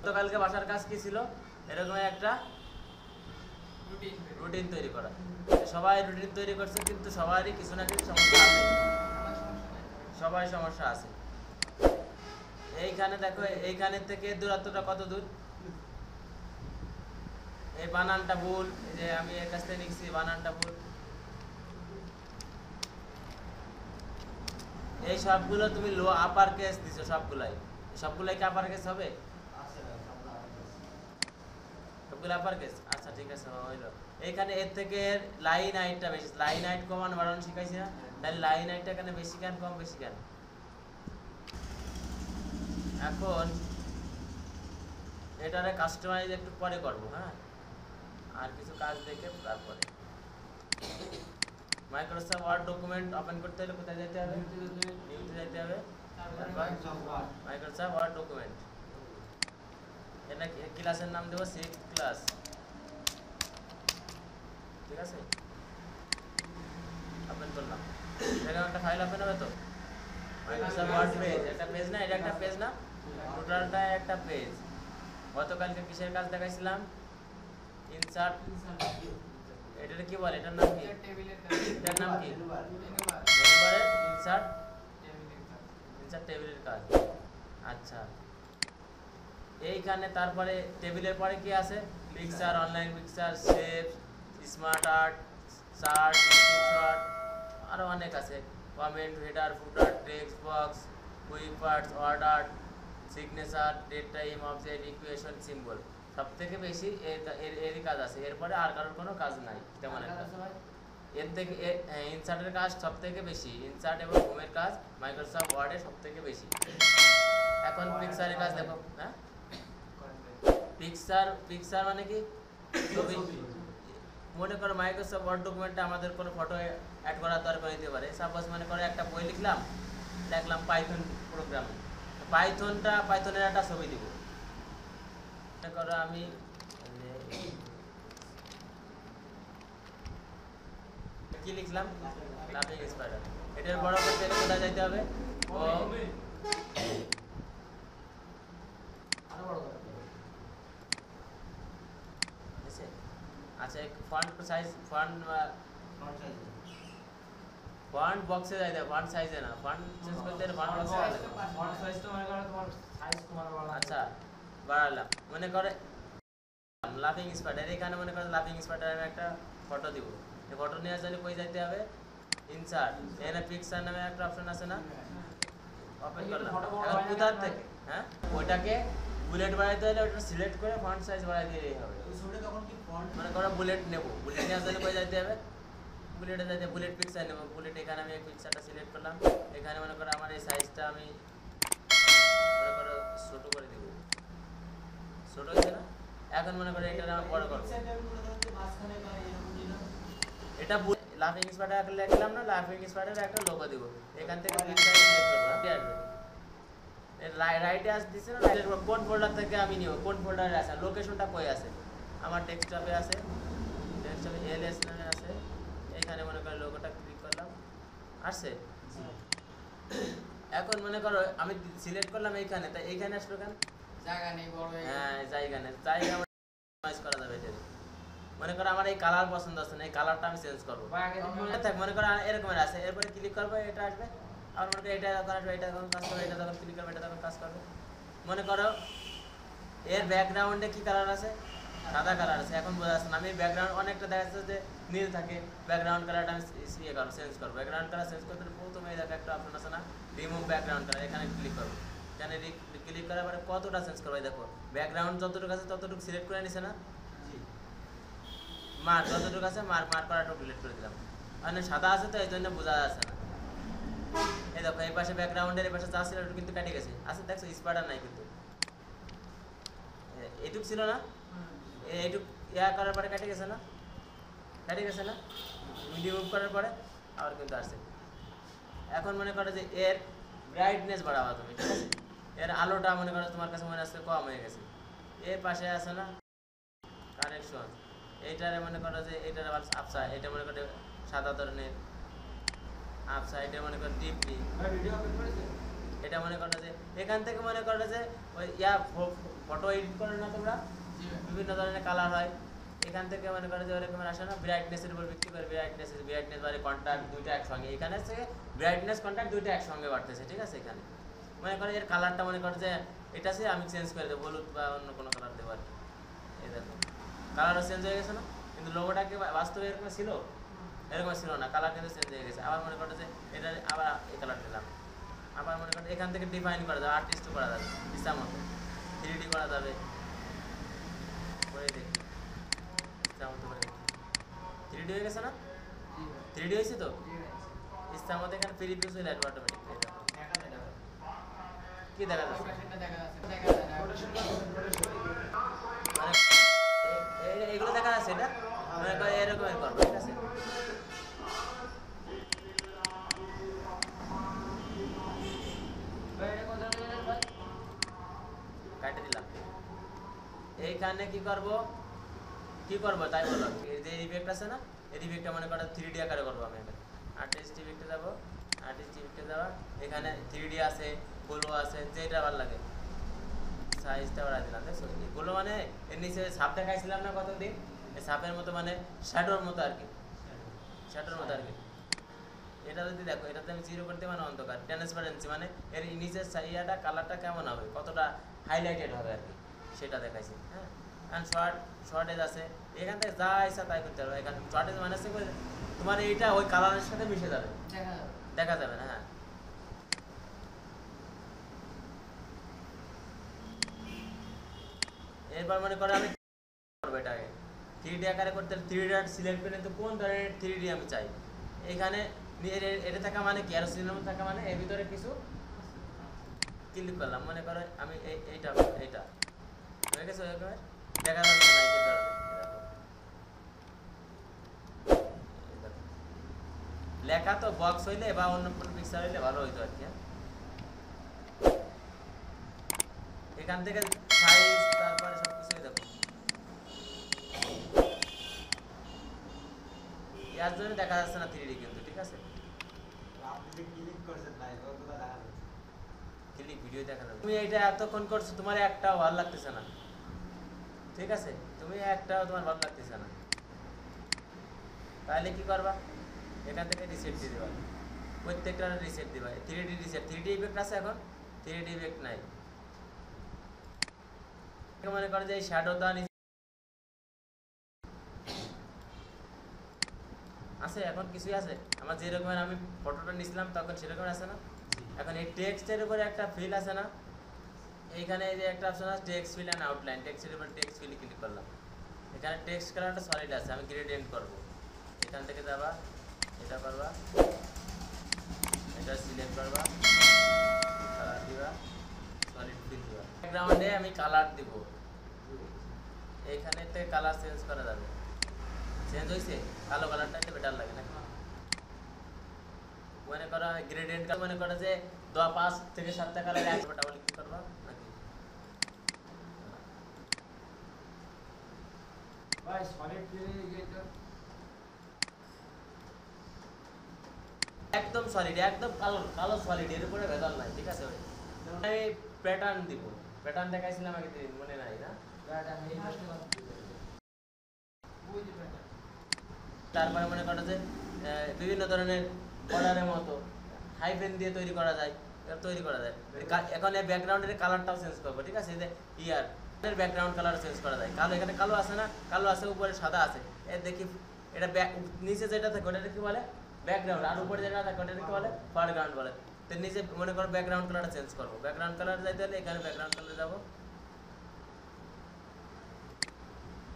গতকালকে বাসার কাজ কি ছিল, এরকম একটা রুটিন তৈরি করা। সবাই রুটিন তৈরি করছে, কিন্তু সবারই কিছু না কিছু সমস্যা আছে, সবাই সমস্যা আছে। এইখানে দেখো, এইখানে থেকে দূরত্বটা কত দূর, এই বানানটা ভুল, এই যে আমি এর কাছ থেকে লিখছি বানানটা ভুল। এই সবগুলো তুমি লো আপার কেস দিছো, সবগুলাই কি আপার কেস হবে? সবগুলো আপার কেস। আচ্ছা ঠিক আছে, হইলো। এইখানে এর থেকে লাইন হাইটটা বেশি, লাইন হাইট কমান বাড়ানো শিখাইছি না? তাহলে লাইন হাইটটা এখানে বেশি কেন, কম বেশি কেন? এখন এটারে কাস্টমাইজ একটু পরে করবো, হ্যাঁ, আর কিছু কাজ দেখে তারপরে। মাইক্রোসফট ওয়ার্ড ডকুমেন্ট ওপেন করতে হলে কোথায় যেতে হবে? নিউতে যেতে হবে। মাইক্রোসফট ওয়ার্ড ডকুমেন্ট, এটা ক্লাসের নাম দেবো 6 ক্লাস, ঠিক আছে? ওপেন করলাম, এরকম একটা ফাইল ওপেন হবে তো। মাইক্রোসফট ওয়ার্ড পেজ, একটা পেজ না, এটা একটা পেজ না, টোটালটা একটা পেজ। গতকালকে কিসের কাজ দেখাইছিলাম? ইনসার্ট, এটার কি বলে, এটার নাম কি? এটার নাম কি? ইনসার্ট টেবিলের কাজ। আচ্ছা, এইখানে তারপরে টেবিলের পরে কি আছে? Picture, online picture, shape, smart art, chart, screenshot, আরও অনেক আছে। Comment, header, footer, text box, quick parts, order, signature, date time, object, equation, symbol. সব থেকে বেশি এরই কাজ আছে, এরপরে আর কারোর কোনো কাজ নাই তেমন একটা। এর থেকে ইনসার্টের কাজ সব থেকে বেশি, ইনসার্ট এবং হোমের কাজ মাইক্রোসফট ওয়ার্ডে সব থেকে বেশি। এখন পিকচারের কাজ দেখো, হ্যাঁ, পিকচার মানে কি? ছবি। মনে করো মাইক্রোসফট ওয়ার্ড ডকুমেন্টে আমাদের কোনো ফটো অ্যাড করার দরকার হতে পারে। সাপোজ মনে করো একটা বই লিখলাম পাইথন প্রোগ্রামে, পাইথনের একটা ছবি দিব। মনে করো আমি কি লিখলাম, লাফিং স্পাইডার। এটার বড় করতে গেলে কোথায় যাইতে হবে? আচ্ছা, ফন্ট সাইজ, ফন্ট বক্সে যাই, ফন্ট সাইজে না, ফন্ট চেঞ্জ করতে হলে ফন্ট বক্সে যাই। ফন্ট সাইজটা মনে করো তোমার সাইজ তোমার বাড়ালাম। আচ্ছা, বাড়ালাম। মনে করে লাফিং স্পাইডার, এখানে মনে করো লাফিং স্পাইডারের একটা ফটো দিব। এই ফটো নেওয়ার জন্য কই যাইতে হবে? ইনসার্ট, এখানে পিকচার নামে একটা অপশন আছে না, ওপেন করলাম। এখন কোথার থেকে, হ্যাঁ, ওইটাকে বুলেট বানাইতে হলে ওটা সিলেক্ট করে ফন্ট সাইজ বাড়াই দিলেই হবে। মনে করো বুলেট নেব, বুলেট নেওয়ার জন্য কই যাইতে হবে? বুলেটে যাইতে, বুলেট পিকচার নেব। বুলেট, এখানে আমি এই পিকচারটা সিলেক্ট করলাম। এখানে মনে করো আমার এই সাইজটা আমি মনে করো ছোট করে দিব, ছোট হয়েছে না? এখন মনে করো এটা আমি বড় করব। এটা লাফিং স্পাইডার লিখলাম না, লাফিং স্পাইডার একটা লোগো দিব। এখান থেকে পিকচার সিলেক্ট করব, কি আসবে? রাইটে দিছে না, কোন ফোল্ডার থেকে আমি নিব, কোন ফোল্ডারে আছে, লোকেশনটা কই আছে? আমার ডেস্কটপে আছে, ডেস্কটপে এলএস নামে আছে। এখানে মনে করো লোগোটা ক্লিক করলাম, আসছে। এখন মনে করো আমি সিলেক্ট করলাম এইখানে, তাই এইখানে আসলো কেন? জায়গা নেই, বড় হয়ে গেছে। হ্যাঁ, জায়গা নেই, জায়গা কাস্টমাইজ করা যাবে এটা। মনে করো আমার এই কালার পছন্দ আছে না, এই কালারটা আমি চেঞ্জ করব। মনে করো এরকম আছে, এরপরে ক্লিক করবো, এটা আসবে। আর মনে করো এটা যখন আসবে, এটা যখন কাজ করবে, এটা যখন ক্লিক করবে, এটা তখন কাজ করবে। মনে করো এর ব্যাকগ্রাউন্ডে কি কালার আছে? সাদা কালার আছে। এখন বোঝা যাচ্ছে না, আমি ব্যাকগ্রাউন্ড অনেকটা দেখা যাচ্ছে যে নীল থাকে, ব্যাকগ্রাউন্ড কালারটা আমি চেঞ্জ করবো। ব্যাকগ্রাউন্ড কালার চেঞ্জ করতে প্রথমে দেখো একটা অপশন আছে না, রিমুভ ব্যাকগ্রাউন্ড কালার, এখানে ক্লিক করবো। এখানে ক্লিক করার পরে কতটা চেঞ্জ করবো, দেখো ব্যাকগ্রাউন্ড যতটুকু আছে ততটুকু সিলেক্ট করে নিছে না, মার্ক যতটুকু আছে মার্ক করাটা ডিলিট করে দিলাম। মানে সাদা আছে তো এই জন্য বোঝা যাচ্ছে না। এই দেখো এই পাশে ব্যাকগ্রাউন্ডের এই পাশে যা ছিল ওটা কিন্তু কেটে গেছে, আছে দেখছো, স্পাইডার নাই কিন্তু। এইটুক ছিল না, এইটুক ইয়া করার পরে কেটে গেছে না, রিমুভ করার পরে আবার কিন্তু আসছে। এখন মনে করো যে এর ব্রাইটনেস বাড়াবা তুমি, ঠিক আছে? এর আলোটা মনে করো তোমার কাছে মনে আসছে কম হয়ে গেছে। এর পাশে আছে না কানেকশন, এইটারে মনে করো যে এইটার আবার আপসা, এটা মনে করো সাদা ধরনের আপসা, এটা মনে করো ডিপলি, এটা মনে করো যে এখান থেকে মনে করো যে ওই ফটো এডিট করে না তোমরা, বিভিন্ন ধরনের কালার হয়, এখান থেকে মনে করো যে ওরকম আসে না, ব্রাইটনেসের উপর ভিত্তি করে ব্রাইটনেস বাড়ে, কন্ট্রাস্ট দুইটা একসঙ্গে, এখানে আছে ব্রাইটনেস কন্ট্রাস্ট দুইটা একসঙ্গে বাড়তেছে, ঠিক আছে। এখানে মনে করো এর কালারটা মনে করো যে এটা সে আমি চেঞ্জ করে দেবো, হলুদ বা অন্য কোনো কালার দেবো আর কি। এই দেখো কালারও চেঞ্জ হয়ে গেছে না, কিন্তু লোগোটাকে বাস্তবে এরকম ছিল, এরকম ছিল না, কালার কিন্তু চেঞ্জ হয়ে গেছে। আবার মনে করো যে এটা আবার এই কালার দিলাম, আবার মনে করো এখান থেকে ডিফাইন করা যাবে, আর্টিস্টও করা যাবে ইচ্ছা মতো, 3D করা যাবে, করে দেখি ইচ্ছা মতো করে দেখি। 3D হয়ে গেছে না, 3D হয়েছে তো ইচ্ছা মতো, এখানে প্রিভিউ চলে আসবে অটোমেটিক। কি দেখা যাচ্ছে মানে এইগুলো দেখা যাচ্ছে, এটা মনে করো এরকমের করবো, ঠিক আছে। কাটে দিলাম। এইখানে কি করব তাই বলো, যে ইফেক্ট আছে না, এই ইফেক্টটা মনে করো 3D আকারে করবো আমি। এখানে আর্টিস্ট ইফেক্টে যাবো, আর্টিস্ট ইফেক্টে যাওয়া, এখানে 3D আছে, গোলো আছে, যেটা ভালো লাগে সাইজটা বাড়াই দিলাম। দেখছো এগুলো মানে এর নিচে সাপ দেখাইছিলাম না কতদিন, এই সাপের মতো মানে শ্যাডোর মতো আর কি, শ্যাডোর মতো আর কি। এটা যদি দেখো, এটাতে আমি 0 করতে মানে অন্ধকার, ট্রান্সপারেন্সি মানে এর নিচের ইয়াটা কালারটা কেমন হবে, কতটা হাইলাইটেড হবে আর কি, সেটা দেখাইছি। হ্যাঁ, কারণ শর্টেজ আছে, এখান থেকে যা ইচ্ছা তাই করতে পারবে। এখানে শর্টেজ মানে হচ্ছে তোমার এইটা ওই কালারের সাথে মিশে যাবে, দেখা যাবে না। হ্যাঁ, এরপর মনে করো আমি করবো এটাকে 3D আকারে করতে, 3D ডট সিলেক্ট করে তো কোন ধরনের 3D আমি চাই। এখানে এটা থাকা মানে কি, আর সিনেমা থাকা মানে এর ভিতরে কিছু ক্লিক করলাম, মনে করো আমি এইটা হয়ে গেছে, দেখা যাচ্ছে না এই কারণে। লেখা তো বক্স হইলে বা অন্য কোনো পিকচার হইলে ভালো হইতো আর কি। এখান থেকে সাইজ তারপরে সবকিছু দেখো, ইয়ার জন্য দেখা যাচ্ছে না 3D কিন্তু, ঠিক আছে। ক্লিক ভিডিও দেখা যাবে। তুমি এইটা এতক্ষণ করছো, তোমার একটাও ভালো লাগতেছে না, ঠিক আছে, তুমি একটাও তোমার ভালো লাগতেছে না, তাহলে কি করবা, এখান থেকে রিসেট দিয়ে দেবা, প্রত্যেকটা রিসেট দিবা। 3D রিসেট, 3D ইফেক্ট আছে এখন, 3D ইফেক্ট নাই। মনে করো যে এই শ্যাডোটা আছে, এখন কিছুই আছে আমার, যেরকম আমি ফটোটা নিছিলাম তখন সেরকম আছে না। এখন এই টেক্সটের উপরে একটা ফিল আছে না, এইখানে এই যে একটা অপশন আছে টেক্সট ফিল এন্ড আউটলাইন, টেক্সটের উপর টেক্সট ফিল ক্লিক করলাম, এখানে টেক্সট কালারটা সলিড আছে, আমি গ্রেডিয়েন্ট করব। এখান থেকে যাবা, এটা করবা, এটা সিলেক্ট করবা, কালার দিবা, সলিড ফিল দিবা, ব্যাকগ্রাউন্ডে আমি কালার দিব, এইখানে থেকে কালার চেঞ্জ করা যাবে। চেঞ্জ হয়েছে, কালো কালারটা একটু বেটার লাগে না, মনে করো গ্রেডিয়েন্ট মনে করো যে 5 থেকে 7টা কালার একবার ডাবল ক্লিক করবা নাকি ভাই, সলিড একদম সলিড, একদম কালো সলিড, এর উপরে ভেজাল নাই, ঠিক আছে। আমি প্যাটার্ন দিব, প্যাটার্ন দেখাইছিলাম আগে, মনে নাই না, তারপরে মনে করো যে বিভিন্ন ধরনের বর্ডারের মতো হাইফেন দিয়ে তৈরি করা যায়। এখন এই ব্যাকগ্রাউন্ডের কালারটাও চেঞ্জ করবো, ঠিক আছে। যে ইয়ার ব্যাকগ্রাউন্ড কালার চেঞ্জ করা যায়, কালো এখানে কালো আছে না, কালো আছে, উপরে সাদা আছে, এর দেখি এটা নিচে যেটা থাকে ওটা কি বলে ব্যাকগ্রাউন্ড, আর উপরে যেটা থাকে ওটা কি বলে ফরগ্রাউন্ড বলে। তো নিচে মনে করো ব্যাকগ্রাউন্ড কালারটা চেঞ্জ করবো, ব্যাকগ্রাউন্ড কালার যাইতে হলে এখানে ব্যাকগ্রাউন্ড কালার যাবো,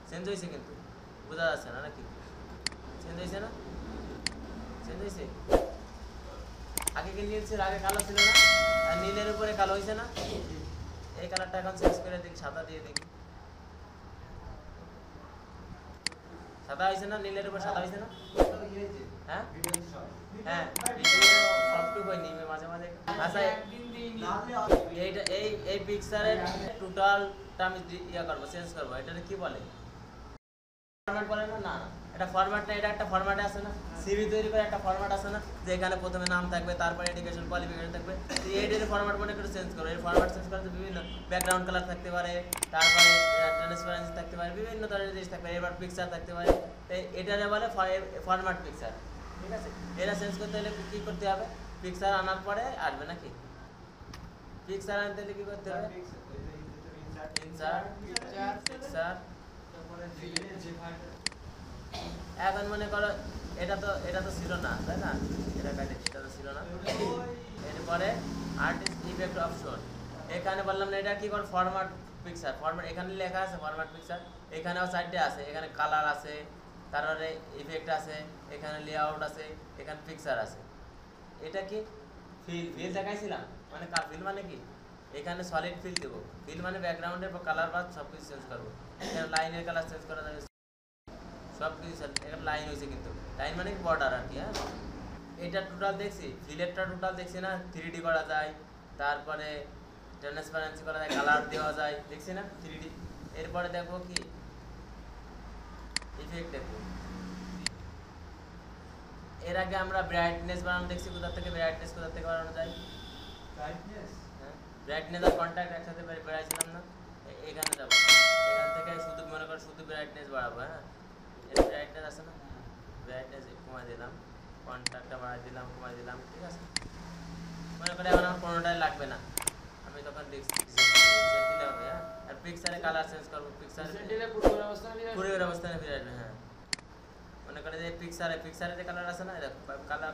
চেঞ্জ হয়েছে কিন্তু বোঝা যাচ্ছে না নাকি, চেঞ্জ হয়েছে না, চেঞ্জ হয়েছে। আগে কি নীল ছিল, আগে কালো ছিল না, আর নীলের উপরে কালো হয়েছে না, এই কালারটা এখন চেঞ্জ করে দেখি, সাদা দিয়ে দেখি, সাদা হয়েছে না, নীলের উপর সাদা হয়েছে না। হ্যাঁ হ্যাঁ, ভিডিও সবটুকু হয়নি মাঝে মাঝে। আচ্ছা এইটা এই পিকচারের টোটালটা আমি ইয়া করবো, চেঞ্জ করবো, এটা কি বলে ফরম্যাট বলে না, না এটা ফরম্যাট না, এটা একটা ফরম্যাটে আছে না, সিভি তৈরি করে একটা ফরম্যাট আছে না, যে এখানে প্রথমে নাম থাকবে, তারপরে এডুকেশন কোয়ালিফিকেশন থাকবে। এর ফরম্যাট মনে করে চেঞ্জ করো। এর ফরম্যাট চেঞ্জ করতে বিভিন্ন ব্যাকগ্রাউন্ড কালার থাকতে পারে, তারপরে ট্রান্সপারেন্সি থাকতে পারে, বিভিন্ন ধরনের জিনিস থাকতে পারে, এবার পিকচার থাকতে পারে। এটারে বলে ফরম্যাট পিকচার। ঠিক আছে, এটা চেঞ্জ করতে হলে কি করতে হবে? পিকচার আনার পরে আসবে নাকি? পিকচার আনতে হলে কি করতে হবে? Insert picture. এখন মনে করো এটা তো ছিল না, তাই না? এটা তো ছিল না। এরপরে আর্টিস্ট ইফেক্ট অপশন, এখানে বললাম না এটা কি করে ফরম্যাট পিকচার। ফরম্যাট এখানে লেখা আছে ফরম্যাট পিকচার, এখানেও সাইডে আছে, এখানে কালার আছে, তারপরে ইফেক্ট আছে, এখানে লেআউট আছে, এখানে পিকচার আছে। এটা কি ফিল দেখাইছিলাম, মানে ফিল মানে কি? এখানে সলিড ফিল দেবো। ফিল মানে ব্যাকগ্রাউন্ডের কালার বা সব কিছু চেঞ্জ করবো। এখানে লাইনের কালার চেঞ্জ করা যাবে, সব কিছু। এখানে লাইন হয়েছে, কিন্তু লাইন মানে বর্ডার আর কি। হ্যাঁ, এটা টোটাল দেখছি, ফিলেরটা টোটাল দেখছি না, 3D করা যায়, তারপরে ট্রান্সপারেন্সি করা যায়, কালার দেওয়া যায়, দেখছি না 3D। এরপরে দেখবো কি ইফেক্ট দেখবো। এর আগে আমরা ব্রাইটনেস বানানো দেখছি, কোথা থেকে ব্রাইটনেস বানানো যায়? ব্রাইটনেস, হ্যাঁ, ব্রাইটনেস আর কন্ট্রাস্ট একসাথে বেড়াইছিলাম না। এখানে যাবো, এখান থেকে শুধু মনে কর শুধু ব্রাইটনেস বাড়াবো। হ্যাঁ, এর ব্রাইটনেস আছে না, ব্রাইটনেস কমাই দিলাম, কন্ট্রাস্টটা বাড়াই দিলাম, কমাই দিলাম। ঠিক আছে, মনে করে এখন আমার কোনোটাই লাগবে না, আমি তখন দিলে হবে। হ্যাঁ, আর পিকচারে কালার চেঞ্জ করবো, পিকচারে পূর্বের অবস্থানে ফিরে আসবে। হ্যাঁ, মনে করে যে পিকচারে যে কালার আছে না,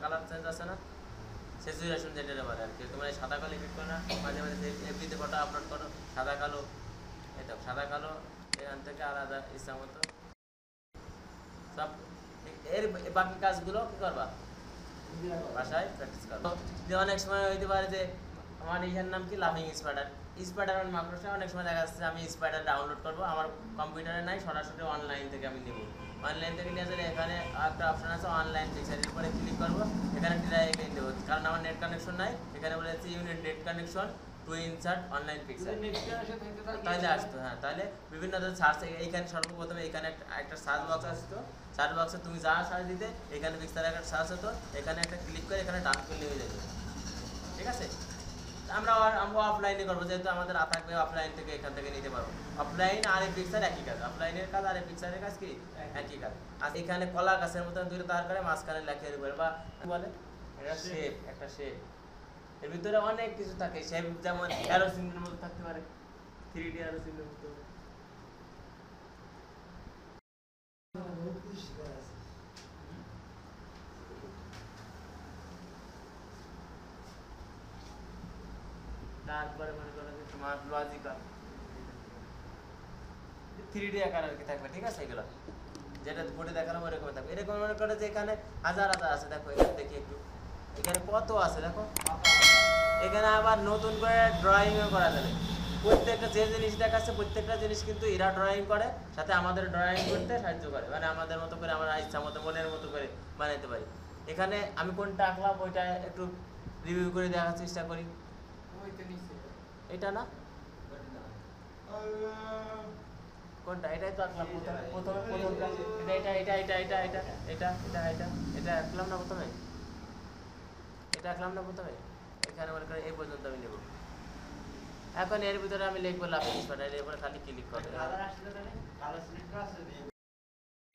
কালার চেঞ্জ আছে না, স্যাচুরেশন যেটা বলে আর কি। তোমরা সাদা কালো ক্লিক করো না, মাঝে মাঝে এফবিতে ফটো আপলোড করো সাদা কালো, এই তো সাদা কালো, এখান থেকে আলাদা ইচ্ছা মতো সব। এর বাকি কাজগুলো কি করবা? বাসায় প্র্যাকটিস করো। যে অনেক সময় হইতে পারে যে আমার ইহার নাম কি লাভিং স্পাইডার, স্পাইডার মানে মাকড়সা। অনেক সময় দেখা যাচ্ছে আমি স্পাইডার ডাউনলোড করবো, আমার কম্পিউটারে নাই, সরাসরি অনলাইন থেকে আমি নেব। অনলাইন থেকে নিয়ে আসলে এখানে একটা অপশন আছে অনলাইন পিকচারের উপরে ক্লিক করবো, এখানে ডিরেক্টলি দেবো, কারণ আমার নেট কানেকশন নাই। এখানে বলেছে unit net connection to insert online picture, তাহলে আসতো। হ্যাঁ, তাহলে বিভিন্ন সার্চ, এইখানে সর্বপ্রথমে এখানে একটা সার্চ বক্স আসতো, সার্চ বক্সে তুমি যা সার্চ দিতে এখানে পিকচার একটা সার্চ হতো, এখানে একটা ক্লিক করে এখানে ডান করলে হয়ে যেত। ঠিক আছে, আমরা অফলাইনে করবো, যেহেতু আমাদের থাকবে অফলাইন থেকে এখান থেকে নিতে পারবো। অফলাইন আর এই পিকচার একই কাজ, অফলাইনের কাজ আর এই পিকচারের কাজ কি একই কাজ। আর এখানে কলা গাছের মতন দুটো তার করে মাঝখানে লেখের উপরে বা বলে এটা শেপ, একটা শেপ, এর ভিতরে অনেক কিছু থাকে। শেপ যেমন অ্যারো সিম্বলের মতো থাকতে পারে, 3D অ্যারো সিম্বলের মতো। তারপরে মনে করো যে তোমার লজিক্যাল 3D আকার আর কি থাকবে। ঠিক আছে, এগুলো যেটা বোর্ডে দেখানো এরকম থাকবে। এরকম মনে করো যে এখানে হাজার হাজার আছে, দেখো এখানে দেখি একটু, এখানে কত আছে দেখো। এখানে আবার নতুন করে ড্রয়িংও করা যাবে। প্রত্যেকটা যে জিনিস দেখাচ্ছে প্রত্যেকটা জিনিস কিন্তু এরা ড্রয়িং করে, সাথে আমাদের ড্রয়িং করতে সাহায্য করে, মানে আমাদের মতো করে আমরা ইচ্ছা মতো মনের মতো করে বানাইতে পারি। এখানে আমি কোনটা আঁকলাম ওইটা একটু রিভিউ করে দেখার চেষ্টা করি। এটা না, কোনটা? এটাই তো আঁকলাম প্রথমটা, এটা আঁকলাম না প্রথমে, এটা আঁকলাম না প্রথমে। এখানে মনে করেন এই পর্যন্ত আমি নেব। এখন এর ভিতরে আমি লিখবো লাফিং স্পাইডার, এরপরে খালি ক্লিক করবে।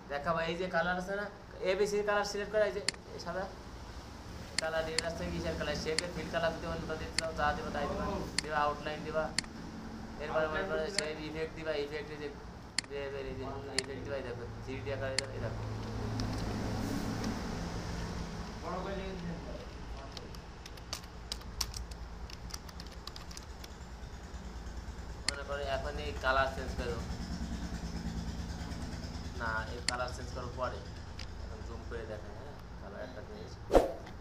দেখাবো এই যে কালার আছে না, এবিসি কালার সিলেক্ট করা, এই যে সাদা কালার দিয়ে রাস্তা কিসের কালার, শেপের ফিল কালার দিতে অন্য দিতে চাও যা দিবা তাই দিবা আউটলাইন দিবা। এরপরে মনে করে শেপ ইফেক্ট দিবা, ইফেক্ট যে ইফেক্ট দিবা, দেখো 3D আকারে এই দেখো। মনে করে এখন এই কালার চেঞ্জ করো না, এই কালার চেঞ্জ করার পরে এখন জুম করে দেখেন। হ্যাঁ, কালার একটা জিনিস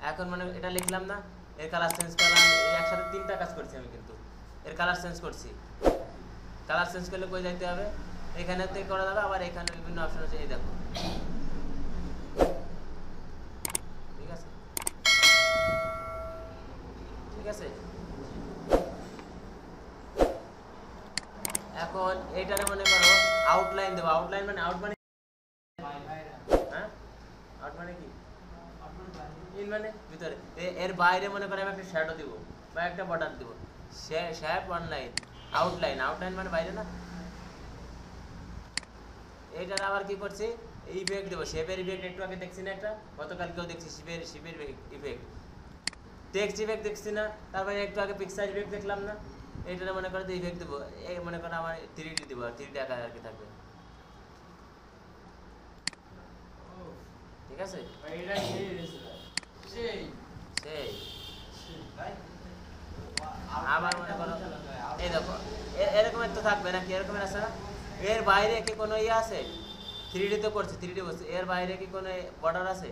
এখন মানে এটা লিখলাম না, এর কালার চেঞ্জ করলাম, এই একসাথে 3টা কাজ করছি আমি, কিন্তু এর কালার চেঞ্জ করছি। কালার চেঞ্জ করলে কই যাইতে হবে? এখানে থেকে করা যাবে, আবার এখানে বিভিন্ন অপশন আছে, এই দেখো। ঠিক আছে, ঠিক আছে। এখন এইটারে মনে করো আউটলাইন দেবো, আউটলাইন মানে মানে ভিতরে এর বাইরে মনে করে আমি একটা শ্যাডো দিব বা একটা বর্ডার দিব শেপ অনলাইন আউটলাইন মানে বাইরে না এইটার আবার কি করছি ইফেক্ট দেবো শেপের ইফেক্ট একটু আগে দেখছি না একটা গতকালকেও দেখছি শেপের ইফেক্ট টেক্সট ইফেক্ট দেখছি না তারপরে একটু আগে পিকচার ইফেক্ট দেখলাম না এইটা মনে করে ইফেক্ট দেবো এই মনে করে আমার 3D দেবো আর 3D আকার আর কি থাকবে ঠিক আছে সেই আবার মনে করো এই দেখো এরকমের তো থাকবে নাকি এরকমের আছে না এর বাইরে কি কোনো ইয়ে আছে 3D তো করছে 3D বলছে এর বাইরে কি কোনো বর্ডার আছে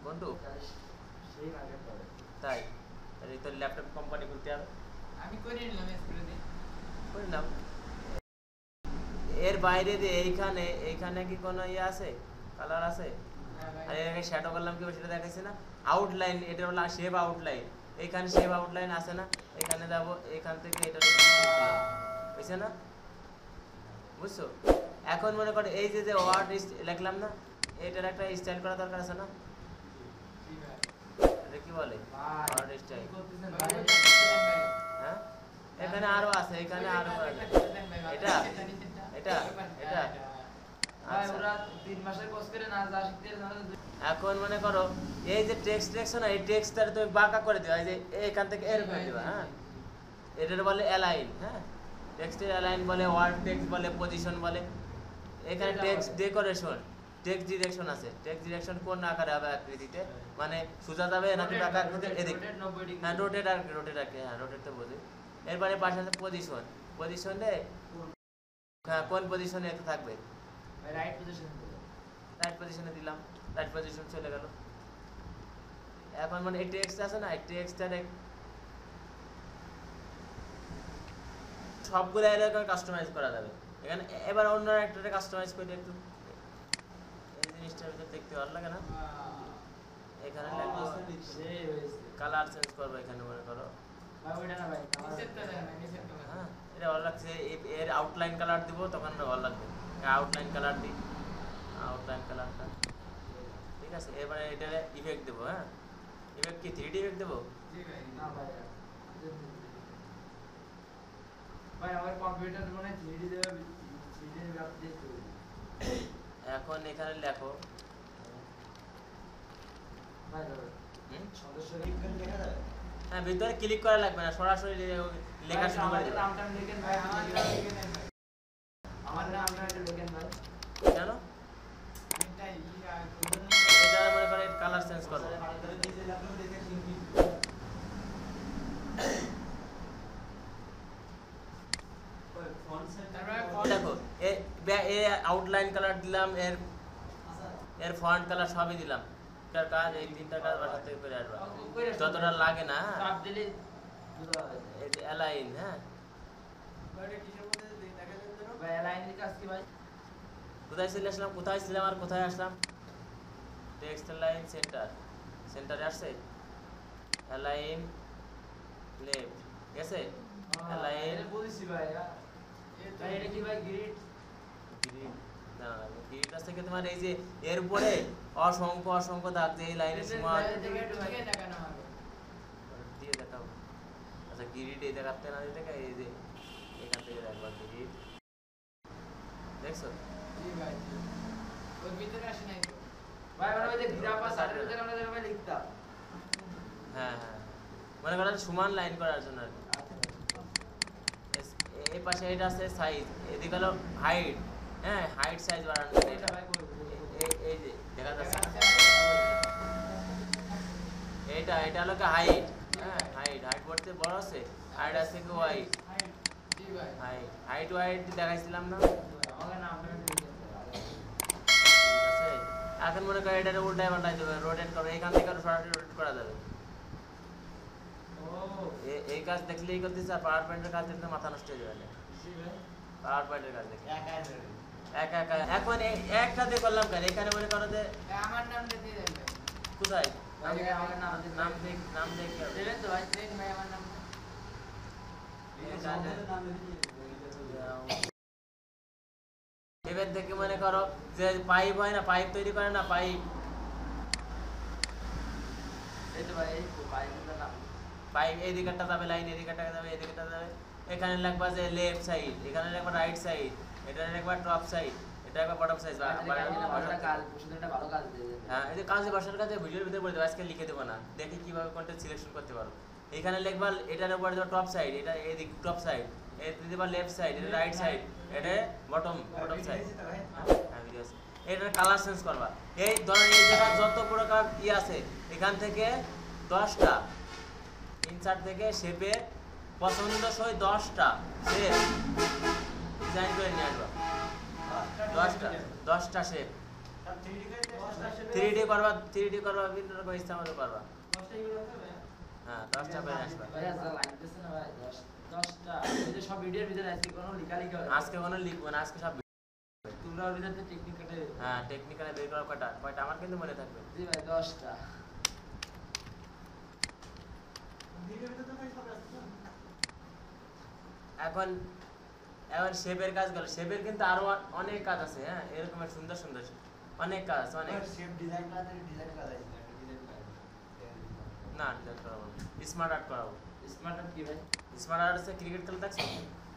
বন্ধু তাই তাহলে তোর ল্যাপটপ কোম্পানি করতে হবে আমি করে নিলাম এর বাইরে দিয়ে এইখানে কি কোনো ইয়ে আছে কালার আছে আর এর আগে শ্যাডো করলাম কি সেটা দেখাইছে না আউটলাইন এটা হলো শেপ আউটলাইন এইখানে শেপ আউটলাইন আছে না এখানে যাব এখান থেকে এটা বুঝছে না বুঝছো এখন মনে করো এই যে ওয়ার্ড লিখলাম না এটার একটা স্টাইল করা দরকার আছে না এটা কি বলে ওয়ার্ড স্টাইল হ্যাঁ এখানে আরো আছে এখানে আরো এটা এটা এটা এখন মনে করো এই যে টেক্সট দেখছো না এই টেক্সটটা তুমি বাঁকা করে দিও এই যে এখান থেকে এরকম দিবা হ্যাঁ এটার বলে অ্যালাইন হ্যাঁ টেক্সটের অ্যালাইন বলে ওয়ার্ড টেক্সট বলে পজিশন বলে এখানে টেক্সট ডেকোরেশন টেক্সট ডিরেকশন আছে টেক্সট ডিরেকশন কোন আকারে হবে আকৃতিতে মানে সোজা যাবে নাকি বাঁকা আকৃতিতে এদিক হ্যাঁ রোটেট আর কি হ্যাঁ রোটেট তো বুঝি এরপরে পাশে আছে পজিশনে হ্যাঁ কোন পজিশনে এটা থাকবে রাইট পজিশনে দিলাম রাইট পজিশন চলে গেল এখন মানে এই টেক্সট আছে না এই টেক্সটটা সবগুলো এরকম কাস্টমাইজ করা যাবে এখানে এবার অন্য একটা কাস্টমাইজ করে একটু এই জিনিসটার ভিতর দেখতে ভালো লাগে না এখানে লাগবে কালার চেঞ্জ করবো এখানে মনে করো হ্যাঁ এটা ভালো লাগছে এর আউটলাইন কালার দিব তখন ভালো লাগবে আউটলাইন কালার দিই আউটলাইন কালারটা ঠিক আছে এবারে এটা ইফেক্ট দেবো হ্যাঁ ইফেক্ট কি 3D ইফেক্ট দেবো ভাই আমার কম্পিউটার মনে 3D দেবে 3D গ্রাফ দিতে এখন এখানে লেখো ভাই সদস্য লিখবেন দেখা যাবে হ্যাঁ ভিতরে ক্লিক করা লাগবে না সরাসরি লেখা শুরু করে দিবেন নামটা লিখেন ভাই আমার নামটা একটু লিখেন ভাই জানো এটা এটা মনে করে কালার চেঞ্জ করব দেখো এ আউটলাইন কালার দিলাম এর ফন্ট কালার সবই দিলাম তার কাজ এই তিনটা কাজ বাসা থেকে করে আসবা যতটা লাগে না চাপ দিলে এই যে অ্যালাইন হ্যাঁ বাইরে কিসের মধ্যে দেখা যাচ্ছে না ভাই অ্যালাইনের কাজ কি ভাই কোথায় ছিলাম আর কোথায় আসলাম টেক্সট লাইন সেন্টারে আসছে অ্যালাইন লেফট গেছে অ্যালাইন বলছি ভাই এটা কি ভাই গ্রিড না গ্রিড আছে কি তোমার এই যে এর উপরে অসংখ্য দাগ যে এই লাইনের সময় দেখানো হবে দিয়ে দেখাও আচ্ছা গ্রিড এই দেখাতে না দেখা এই যে এখান থেকে দেখবা গ্রিড দেখছো জি ভাই ওর ভিতরে আসে নাই তো ভাই আমরা যে গ্রাফা সার্কেল থেকে আমরা যেভাবে লিখতাম হ্যাঁ মনে করেন সমান লাইন করার জন্য আর কি এই পাশে এটা আছে সাইজ এদিকে হলো হাইট হ্যাঁ হাইট সাইজ বাড়ানো এটা ভাই করব এই যে দেখা যাচ্ছে এটা হলো কি হাইট হ্যাঁ হাইট বলতে বড় আছে হাইট আছে কি ওয়াইট জি ভাই হাইট দেখাইছিলাম না আমাকে নামটা ঠিক আছে এখন মনে করেন এটারে উল্টায় পাল্টাই দেবে রোটেট করবে এইখান থেকে সরাসরি রোটেট করা যাবে ও এই কাজ দেখলেই করতেছে আর পাওয়ার পয়েন্টের কাজ দেখলে মাথা নষ্ট হয়ে যাবে জি ভাই পাওয়ার পয়েন্টের কাজ দেখলে একা একা এখন একটা দিয়ে করলাম কেন এখানে মনে করো যে আমার নামটা দিয়ে দেন ভাই কোথায় আমার নাম নাম দেখ দেবেন তো ভাই দেন ভাই আমার নামটা এবার থেকে মনে করো যে পাইপ হয় না, পাইপ তৈরি করে না, পাইপ এই তো ভাই এই পাইপের নাম পাইপ এদিকেটা যাবে লাইন, এদিকেটা যাবে, এদিকেটা যাবে। এখানে লাগবে যে লেফট সাইড, এখানে লাগবে রাইট সাইড, এটা লাগবে টপ সাইড, এটা লাগবে বটম সাইড। কাজ প্রতিদিনটা ভালো কাজ দিয়ে দেবে। হ্যাঁ, এই যে কাজে বাসার কাজে ভিডিওর ভিতরে বলে দেবো, আজকে লিখে দেবো না, দেখি কিভাবে কন্টেন্ট সিলেকশন করতে পারো। এখানে লিখবা এটার উপর দেবো টপ সাইড, এটা এদিক টপ সাইড, এটা দেবা লেফট সাইড, এটা রাইট সাইড, এটা বটম সাইড। হ্যাঁ, ভিডিও আছে। এটার কালার চেঞ্জ করবা। এই ধরেন এই জায়গা যত প্রকার আছে এখান থেকে 10টা ইনসার্ট থেকে শেপে পছন্দসই 10টা শেপ ডিজাইন করে নিয়ে আসবা। 10টা শেপ 3D করবা, 3D করবা, বিভিন্ন রকম ইচ্ছা মতো করবা। হ্যাঁ, 10টা করে আসবা। ভাই আজকে লাগতেছে না ভাই 10টা এই যে সব ভিডিওর ভিতরে আজকে কোনো লেখালেখি হবে আজকে কোনো লিখবো না, আজকে সব তোমরা ওর ভিতরে টেকনিক কাটে। হ্যাঁ, টেকনিক্যালি বের করা কয়টা আমার কিন্তু মনে থাকবে। জি ভাই 10টা এখন শেপের কাজ গেল, শেপের কিন্তু আরো অনেক কাজ আছে। হ্যাঁ, এরকম সুন্দর সুন্দর অনেক কাজ আছে, অনেক। শেপ ডিজাইন না দিলে ডিজাইন কাজ আছে না, ডিজাইন কাজ না, ডিজাইন করাবো, স্মার্ট আর্ট করাবো। স্মার্ট আর্ট কি ভাই? স্মার্ট আর্ট হচ্ছে ক্রিকেট খেলা দেখছো?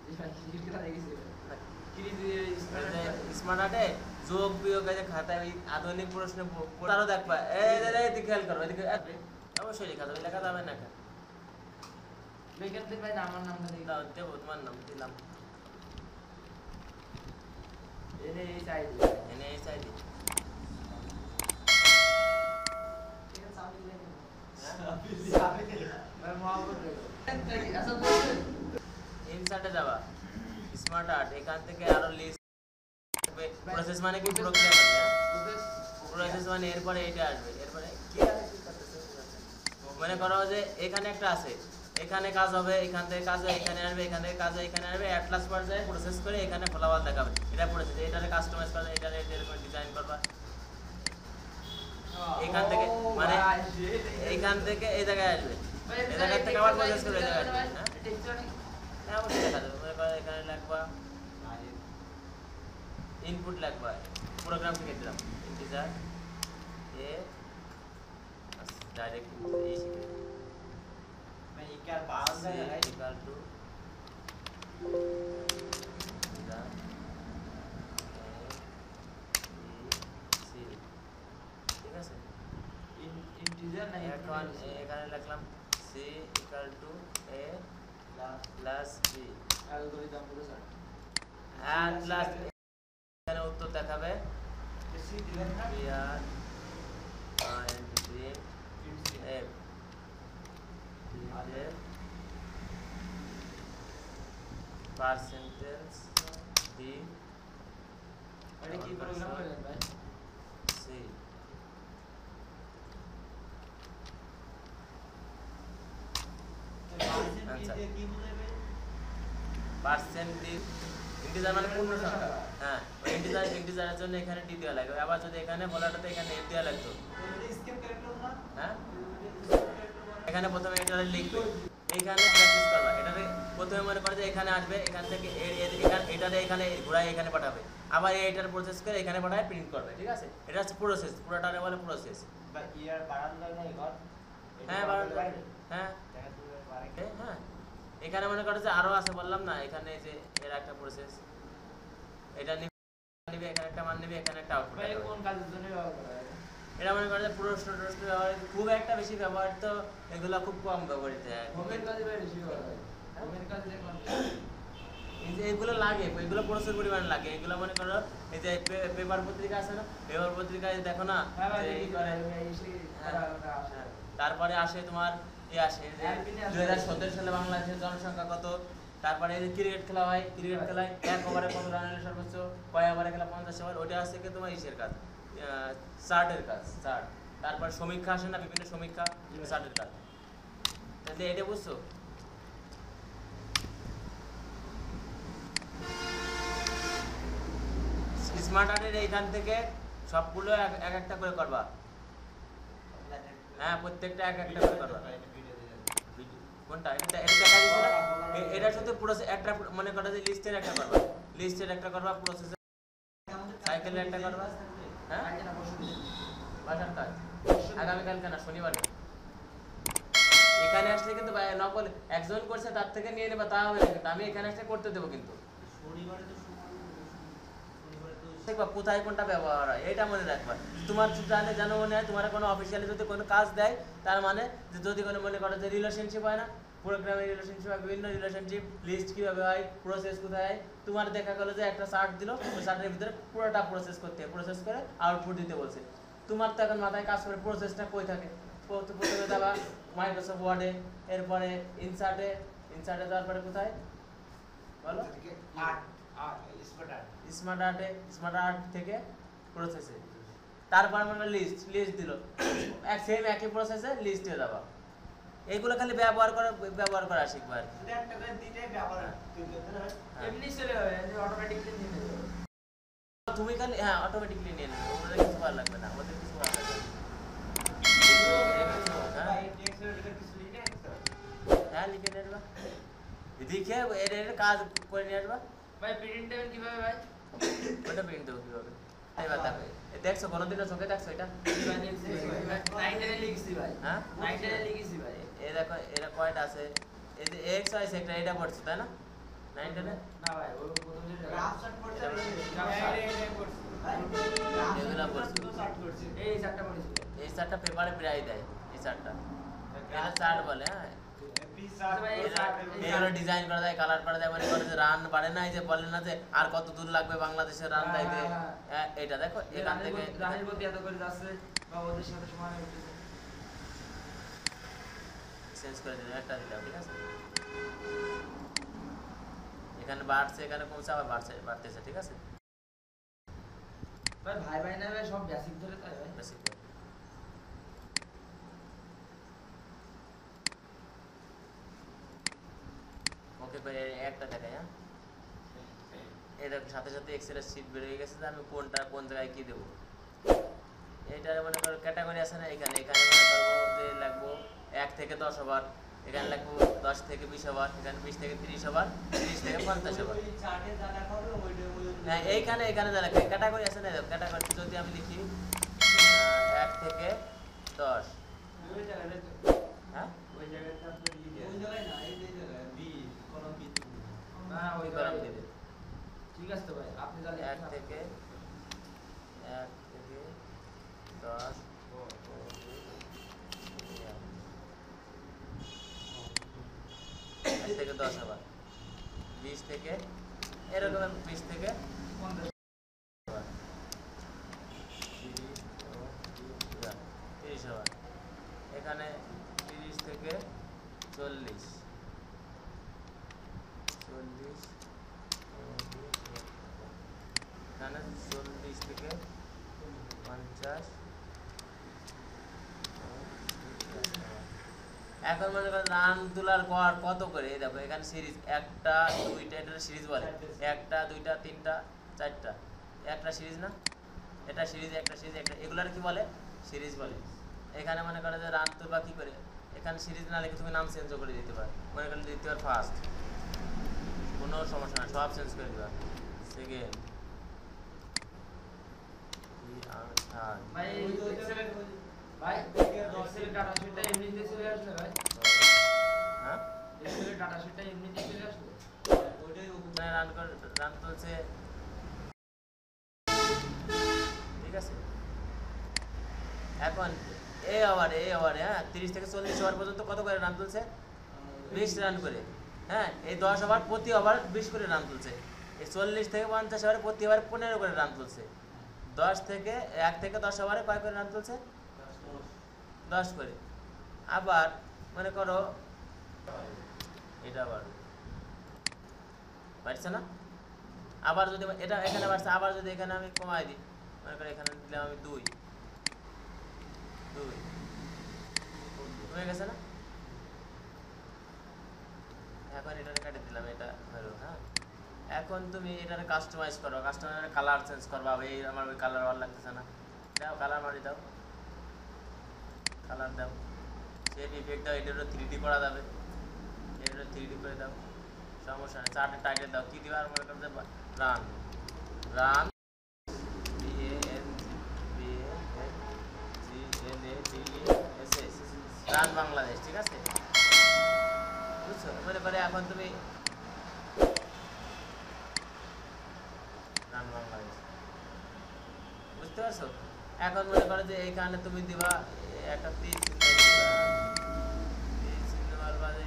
জি ভাই ক্রিকেট খেলা দেখেছি কি দিয়ে স্মার্ট আর্ট স্মার্ট আর্টে যোগ বিয়োগ এই যে খাতায় ওই আধুনিক প্রশ্ন আরো দেখবা। এই যে এদিকে খেয়াল করো, এদিকে অবশ্যই লেখা যাবে, লেখা যাবে না কেন? বেকার থেকে ভাই আমার নামটা দেখি দাও, দেবো, তোমার নাম দিলাম। এনে এই সাইড এনে এই সাইডে ভাই মহাবত আচ্ছা ইনসার্টে যাবা, স্মার্ট আর্ট, এখান থেকে আরো লিস্ট প্রসেস মানে কি প্রক্রিয়া করবে। প্রসেস মানে এরপরে এটা আসবে, এরপরে কি আর কি করতেছে মনে করো যে এখানে একটা আছে, এখানে কাজ হবে, এখান থেকে কাজ হয় এখানে আসবে, এখান থেকে কাজ হয় এখানে আসবে, অ্যাট লাস্ট পর্যায়ে প্রসেস করে এখানে ফলাফল দেখাবে। এটা প্রসেস, এটারে কাস্টমাইজ করবে, এটারে এরকম ডিজাইন করবা। এখান থেকে মানে এইখান থেকে এই জায়গায় আসবে, এই জায়গা থেকে আবার প্রসেস করে এই জায়গায় আসবে। হ্যাঁ, অবশ্যই দেখা যাবে। মনে করো এখানে লাগবা ইনপুট লাগবা, প্রোগ্রাম থেকে দিলাম ইন্টিজার এ ডাইরেক্ট এই শিখে मैं ये क्या बाल c में है equal to ঠিক আছে। ইন্টিজার না এখন এখানে লিখলাম c equal to a plus b algorithm পুরো স্যার and last এখানে উত্তর দেখাবে किसी डिजाइन का b r and b f আরে পার্সেন্টেজ ডি এটা কি প্রোগ্রাম করলেন ভাই? সি পার্সেন্ট ডি ইন্টিজার মানে পূর্ণ সংখ্যা। হ্যাঁ, ওই ইন্টিজারের জন্য এখানে ডি দেওয়া লাগবে। আবার যদি এখানে বলাটাতে এখানে এফ দেওয়া লাগতো। स्केप कैरेक्टर ना হ্যাঁ, এখানে প্রথমে এটা লিখবে, এইখানে প্র্যাকটিস করবা। এটারে প্রথমে মনে করে যে এখানে আসবে, এখান থেকে এটারে এখানে ঘুরায় এখানে পাঠাবে, আবার এইটার প্রসেস করে এখানে পাঠায় প্রিন্ট করবে। ঠিক আছে, এটা হচ্ছে প্রসেস, পুরোটারে বলে প্রসেস। ইয়ার বাড়ান যায় না এবার হ্যাঁ, বাড়ানো যাবে। হ্যাঁ হ্যাঁ, এখানে মনে করে যে আরো আছে, বললাম না, এখানে যে এর একটা প্রসেস, এটা নিবে, এখানে একটা মান নিবে, এখানে একটা আউটপুট ভাই দেবে। কোন কাজের জন্য ব্যবহার করা হয়? এটা মনে করে যে প্রশ্ন ব্যবহার খুব একটা বেশি ব্যবহার, তো এগুলো খুব কম ব্যবহৃত হয়। হোমের কাজে ভাই বেশি ব্যবহার হয়। হোমের কাজে দেখলাম এই যে এগুলো লাগে, এগুলো প্রচুর পরিমাণে লাগে। এগুলো মনে করো এই যে পেপার পত্রিকা আছে না, পেপার পত্রিকায় দেখো না হ্যাঁ ভাই যে এই এই করে, হ্যাঁ, তারপরে আসে তোমার আসে যে 2017 সালে বাংলাদেশের জনসংখ্যা কত, তারপরে এই যে ক্রিকেট খেলা হয়, ক্রিকেট খেলায় 1 ওভারে কত রান হলে সর্বোচ্চ, কয় ওভারে খেলা 50 ওভার, ওটা আছে কি তোমার ইসের কাজ, চার্টের কাজ, চার্ট। তারপর সমীক্ষা আসে না, বিভিন্ন সমীক্ষা, চার্টের কাজ। তাহলে এটা বুঝছো? স্মার্ট আর্টের এইখান থেকে সবগুলো এক একটা করে করবা। হ্যাঁ, প্রত্যেকটা এক একটা করে করবা। কোনটা এটা দেখা দিচ্ছে না, এটা শুধু প্রসেস একটা, মনে করো যে লিস্টের একটা করবা, লিস্টের একটা করবা, প্রসেসের বিকেলে একটা করবা হ্যাঁ কালকে না পরশু দিন বাসার কাজ আগামীকালকে না শনিবার এখানে আসলে কিন্তু নকল একজন করছে তার থেকে নিয়ে নেবা তা হবে না কিন্তু আমি এখানে আসলে করতে দেবো কিন্তু শনিবারে তো দেখবা কোথায় কোনটা ব্যবহার হয় এটা মনে রাখবা তোমার জানো মনে হয় তোমার কোনো অফিসিয়ালি যদি কোনো কাজ দেয় তার মানে যে যদি কোনো মনে করো যে রিলেশনশিপ হয় না প্রোগ্রামের রিলেশনশিপ হয় বিভিন্ন রিলেশনশিপ লিস্ট কীভাবে হয় প্রসেস কোথায় হয় তোমার দেখা গেলো যে একটা চার্ট দিল ওই চার্টের ভিতরে পুরোটা প্রসেস করতে হয় প্রসেস করে আউটপুট দিতে বলছে তোমার তো এখন মাথায় কাজ করে প্রসেসটা কই থাকে প্রথমে যাবা মাইক্রোসফট ওয়ার্ডে এরপরে ইনসার্টে যাওয়ার পরে কোথায় বলো স্মার্ট আর্ট থেকে প্রসেসে তারপর আমরা লিস্ট দিল সেম একই প্রসেসে লিস্টে যাবা এইগুলো খালি ব্যবহার করা শিখবা আর কি। এমনি চলে যাবে অটোমেটিক্যালি নিয়ে নেবে তুমি খালি হ্যাঁ অটোমেটিকলি নিয়ে নেবে ওদের কিছু ভালো লাগবে না ওদের কিছু ভালো লাগবে না হ্যাঁ লিখে নিয়ে আসবা লিখে এর কাজ করে নিয়ে আসবা ভাই প্রিন্ট দেবেন কিভাবে ভাই ওটা প্রিন্ট দেবো কিভাবে এবার দেখো দেখছো কোনোদিনও চোখে দেখছো এটা 9 লিখছি ভাই হ্যাঁ 9 লিখেছি ভাই এই দেখো এরা কয়টা আছে এই যে এক্স ওয়াই সেক্টর এটা পড়ছো তাই না 9 টেনে না ভাই ওই প্রথম যে এগুলা পড়ছো এই চারটা পড়েছি এই চারটা পেপারে প্রায় দেয় এই চারটা এটা চার্ট বলে হ্যাঁ এগুলো ডিজাইন করা যায় কালার করা যায় মানে করে যে রান বাড়ে না এই যে বলে না যে আর কত দূর লাগবে বাংলাদেশের রান যাইতে এটা দেখো এখান থেকে রানের প্রতি এত করে যাচ্ছে বা ওদের সাথে সমান হচ্ছে চেঞ্জ করে দিলাম একটা দিলাম ঠিক আছে এখানে বাড়ছে এখানে কমছে আবার বাড়তেছে ঠিক আছে ভাই ভাই না ভাই সব বেসিক ধরে তাই ভাই বেসিক ওকে ভাই একটা দেখাই হ্যাঁ এটার সাথে সাথে এক্সেল শীট বের হয়ে গেছে যে আমি কোন জায়গায় কি দেবো এটা মনে করো ক্যাটাগরি আছে না এখানে মনে করবো যে লাগবো 1 থেকে 10 ওভার এখানে লাগবো 10 থেকে 20 ওভার এখানে 20 থেকে 30 ওভার 30 থেকে 50 ওভার হ্যাঁ এখানে যা লেখা ক্যাটাগরি আছে না ক্যাটাগরি যদি আমি লিখি 1 থেকে 10 হ্যাঁ ওই জায়গাটা তো ওই জায়গায় না এই যে জায়গায় বি কলম বি না ওই কলম দিবে ঠিক আছে তো ভাই আপনি জানেন 1 থেকে 10 1 থেকে 10 আবার 20 থেকে এরকম 20 থেকে 30 আবার এখানে 30 থেকে 40 এখানে 40 থেকে 50 এখন মনে করেন রান তোলার পর কত করে এই দেখো এখানে সিরিজ 1টা 2টা এটা সিরিজ বলে 1টা 2টা 3টা 4টা একটা সিরিজ না এটা সিরিজ একটা এগুলার কি বলে সিরিজ বলে এখানে মনে করে যে রান তোলবা কি করে এখানে সিরিজ না লিখে তুমি নাম চেঞ্জ করে দিতে পারো মনে করলে দিতে পারো ফার্স্ট কোনো সমস্যা না সব চেঞ্জ করে দিবা সেকেন্ড ভাই ভাই এক্সেল ডাটা শিটটা এমনিতে চলে আসলে ভাই হ্যাঁ এক্সেল ডাটা শিটটা এমনিতে চলে আসলে ওইটাই ওখানে রান তুলছে ঠিক আছে এখন এই ওভারে হ্যাঁ 30 থেকে 40 ওভার পর্যন্ত কত করে রান তুলছে 20 রান করে হ্যাঁ এই 10 ওভার প্রতি ওভার 20 করে রান তুলছে এই 40 থেকে 50 ওভারে প্রতি ওভারে 15 করে রান তুলছে 1 থেকে 10 ওভারে কয় করে রান তুলছে 10 করে আবার মনে করো এটা আবার বাড়ছে না আবার যদি এটা এখানে বাড়ছে আবার যদি এখানে আমি কমাই দিই মনে করো এখানে দিলাম আমি 2 হয়ে গেছে না এখন এটা কেটে দিলাম এটা হলো হ্যাঁ এখন তুমি এটারে কাস্টমাইজ করো কাস্টমাইজের কালার চেঞ্জ করবা এই আমার ওই কালার ভালো লাগতেছে না দাও কালার মারি দাও কালার দাও শেপ ইফেক্ট দাও এটা 3D করা যাবে এটা 3D করে দাও সমস্যা নেই চার্টের টাইটেল দাও কি দিবা আর মনে করতে রান বাংলাদেশ, ঠিক আছে? বুঝছো? মনে করে এখন তুমি রান বাংলাদেশ, বুঝতে পারছো? এখন মনে করো যে এইখানে তুমি দিবা একটা তীর চিহ্ন দিবা, তীর চিহ্ন মারবা, যে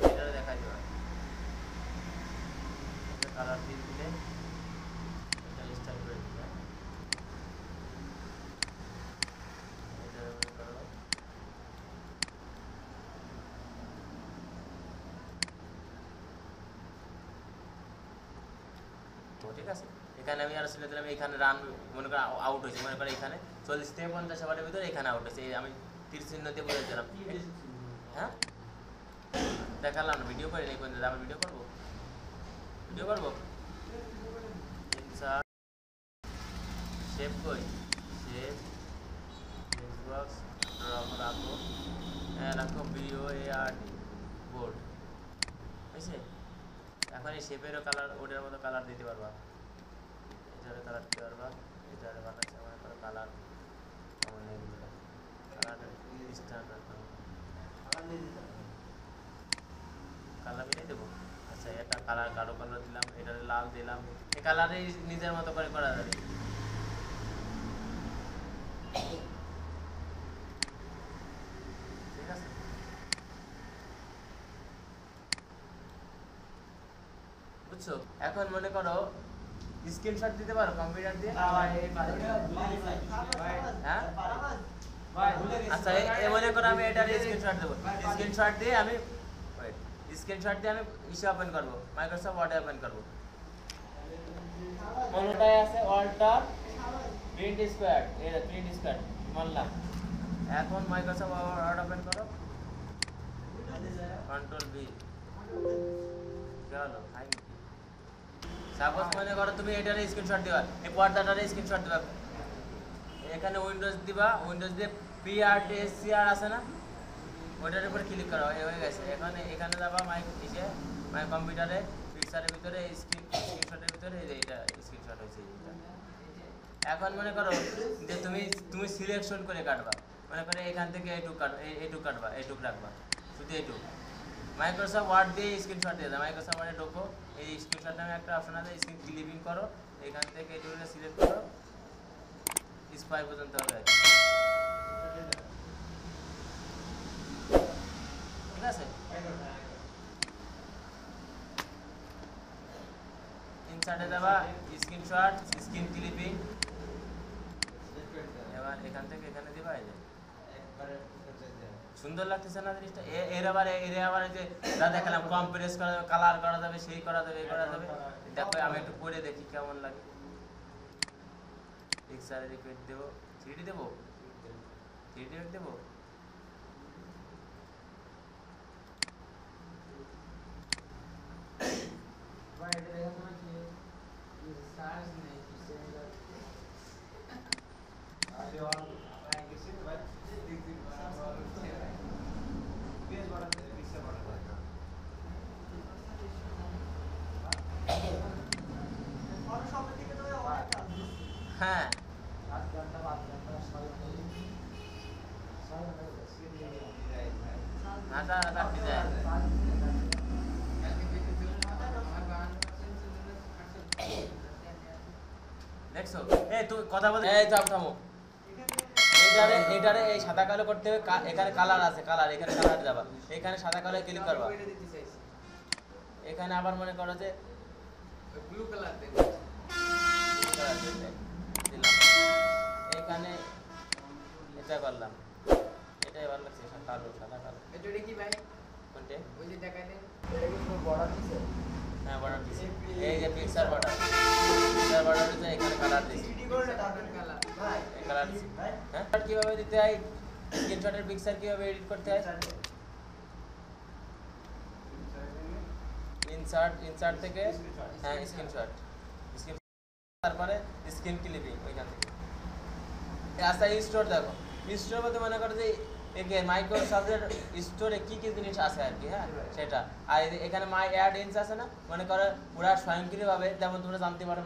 এটা দেখা দিবা কালার তীর দিলে এটা স্টার্ট করে দিবা। এটা মনে করো তো, ঠিক আছে? এখানে আমি আর ছিল দিলাম, এখানে রান মনে করো আউট হয়েছে, মনে করো এখানে 40 থেকে 50 ওভারের ভিতরে এখানে আউট হয়েছে, আমি তীর চিহ্ন দিয়ে বলে দিলাম। হ্যাঁ, দেখালাম না, ভিডিও করে নেই কোন দিন, আবার ভিডিও করবো, ভিডিও করবো। ইনসার্ট শেপ কই, শেপ টেক্সট বক্স রাখো, রাখো BOARD বোর্ড, বুঝছে? এখন এই শেপেরও কালার ওটার মতো কালার দিতে পারবা, এটারও কালার দিতে পারবা, এটার বানাচ্ছে মনে করো কালার কালার স্ট্যান্ডার্ড কালার মিলিয়ে দেবো। আচ্ছা, এটা কালার কালো কালার দিলাম, এটা লাল দিলাম, এই কালারে নিজের মতো করে করা যাবে। ঠিক আছে, বুঝছো? এখন মনে করো স্ক্রিনশট দিতে পারো কম্পিউটার দিয়ে। হ্যাঁ, আচ্ছা, এই মনে করো আমি এটার স্ক্রিনশট দেবো, স্ক্রিনশট দিয়ে আমি ইসে ওপেন করবো, মাইক্রোসফট ওয়ার্ড ওপেন করবো। কোনটায় আছে অল্টার প্রিন্ট স্কোয়ার, এই প্রিন্ট স্কোয়ার মারলাম। এখন মাইক্রোসফট ওয়ার্ড ওপেন করো, কন্ট্রোল V, কি হলো? সাপোজ মনে করো তুমি এটার স্ক্রিনশট দিবা, এই পর্দাটার স্ক্রিনশট দিবা, এখানে উইন্ডোজ দিবা, উইন্ডোজ দিয়ে PRTSCR আছে না, ওইটার উপর ক্লিক করো, হয়ে গেছে। এখানে যাবা মাই কম্পিউটারে পিকচারের ভিতরে স্ক্রিনশটের ভিতরে এইটা স্ক্রিনশট হয়েছে এইটা। এখন মনে করো যে তুমি সিলেকশন করে কাটবা, মনে করো এখান থেকে এইটুক কাটবা, এইটুক রাখবা, শুধু এইটুক। মাইক্রোসফট ওয়ার্ড দিয়ে স্ক্রিনশট দিয়ে দাও, মাইক্রোসফট ওয়ার্ডে ঢোকো, এই স্ক্রিনশট নামে একটা অপশন আছে, স্ক্রিন ক্লিপিং করো, এখান থেকে এইটুকুটা সিলেক্ট করো, স্পাই পর্যন্ত হবে, ঠিক আছে? ইনসার্টে যাবা, স্ক্রিনশট, স্ক্রিন ক্লিপিং, এবার এখান থেকে এখানে দিবা, এই যে সুন্দর লাগতেছে না জিনিসটা? এর আবার যে যা দেখালাম, কম্প্রেস করা যাবে, কালার করা যাবে, সেই করা যাবে, এই করা যাবে। দেখো আমি একটু করে দেখি কেমন লাগে। পিকচারে রিপিট দেবো, 3D দেবো, 3D দেবো, হ্যাঁ আটা আটা ডিজাইন দেখছো? এই তুই কথা বল, এই চাপ থামো। এটারে এই সাদা কালো করতে হবে, এখানে কালার আছে, কালার এখানে কালার যাবা, এখানে সাদা কালো ক্লিক করবা, এখানে আবার মনে করো যে ব্লু কালার দেন, দিলাম, এখানে এটা করলাম, এটাই ভালো লাগছে, কালো সাদা কালো। এটা কি ভাই? কোনটা? ওই যে দেখাইলেন, এটা কি বর্ডার দিছে? হ্যাঁ, বর্ডার দিছে, এই যে পিকচার বর্ডার, পিকচার বর্ডার দিছে, এখানে কালার দিছে, কালার ভাই এই কালার দিছে। হ্যাঁ, কিভাবে দিতে হয়, স্ক্রিনশটের পিকচার কিভাবে এডিট করতে হয়, ইনসার্ট থেকে, হ্যাঁ স্ক্রিনশট, তারপরে স্ক্রিন ক্লিপিং ওইখান থেকে। আচ্ছা, স্টোর দেখো, স্টোর বলতে মনে করো যে একে মাইক্রোসফটের স্টোরে কি কি জিনিস আছে আর কি, হ্যাঁ সেটা। আর এখানে মাই অ্যাড ইনস আছে না, মনে করো পুরা স্বয়ংক্রিয়ভাবে, যেমন তোমরা জানতে পারো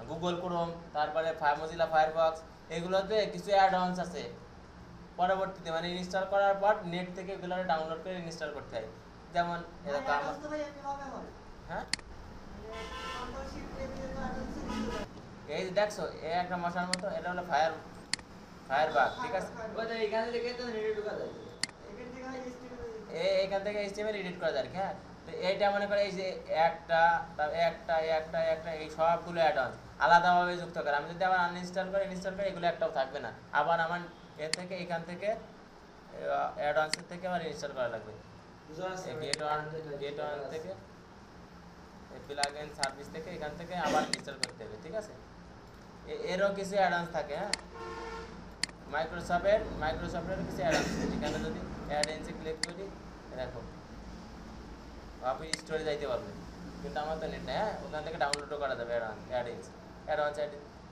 গুগল ক্রোম, তারপরে মোজিলা ফায়ারফক্স, এগুলোতে কিছু অ্যাড অনস আছে, পরবর্তীতে মানে ইনস্টল করার পর নেট থেকে এগুলো ডাউনলোড করে ইনস্টল করতে হয়। যেমন এরকম হ্যাঁ এই যে দেখছো এই একটা মশার মতো, এটা হলো ফায়ার বাগ, ঠিক আছে। এখান থেকে তো নেটে ঢোকা যায়, এখান থেকে HTML এডিট করা যায়, হ্যাঁ। তো এইটা মনে করে এই যে একটা এই সবগুলো অ্যাড অন আলাদাভাবে যুক্ত করে। আমি যদি আবার আনইনস্টল করে ইনস্টল করি এগুলো একটাও থাকবে না, আবার আমার এর থেকে এখান থেকে অ্যাড অনস থেকে আবার ইনস্টল করা লাগবে। গেট অন থেকে প্লাগইন সার্ভিস থেকে এখান থেকে আবার ইনস্টল করতে হবে, ঠিক আছে। এরও কিছু অ্যাডভান্স থাকে, হ্যাঁ। মাইক্রোসফটের কিছু অ্যাডভান্স আছে, যেখানে যদি অ্যাডভান্সে ক্লিক করি দেখো আপনি স্টোরে যাইতে পারবেন, কিন্তু আমার তো নেট নেই, হ্যাঁ। ওখান থেকে ডাউনলোডও করা যাবে অ্যাডভান্স।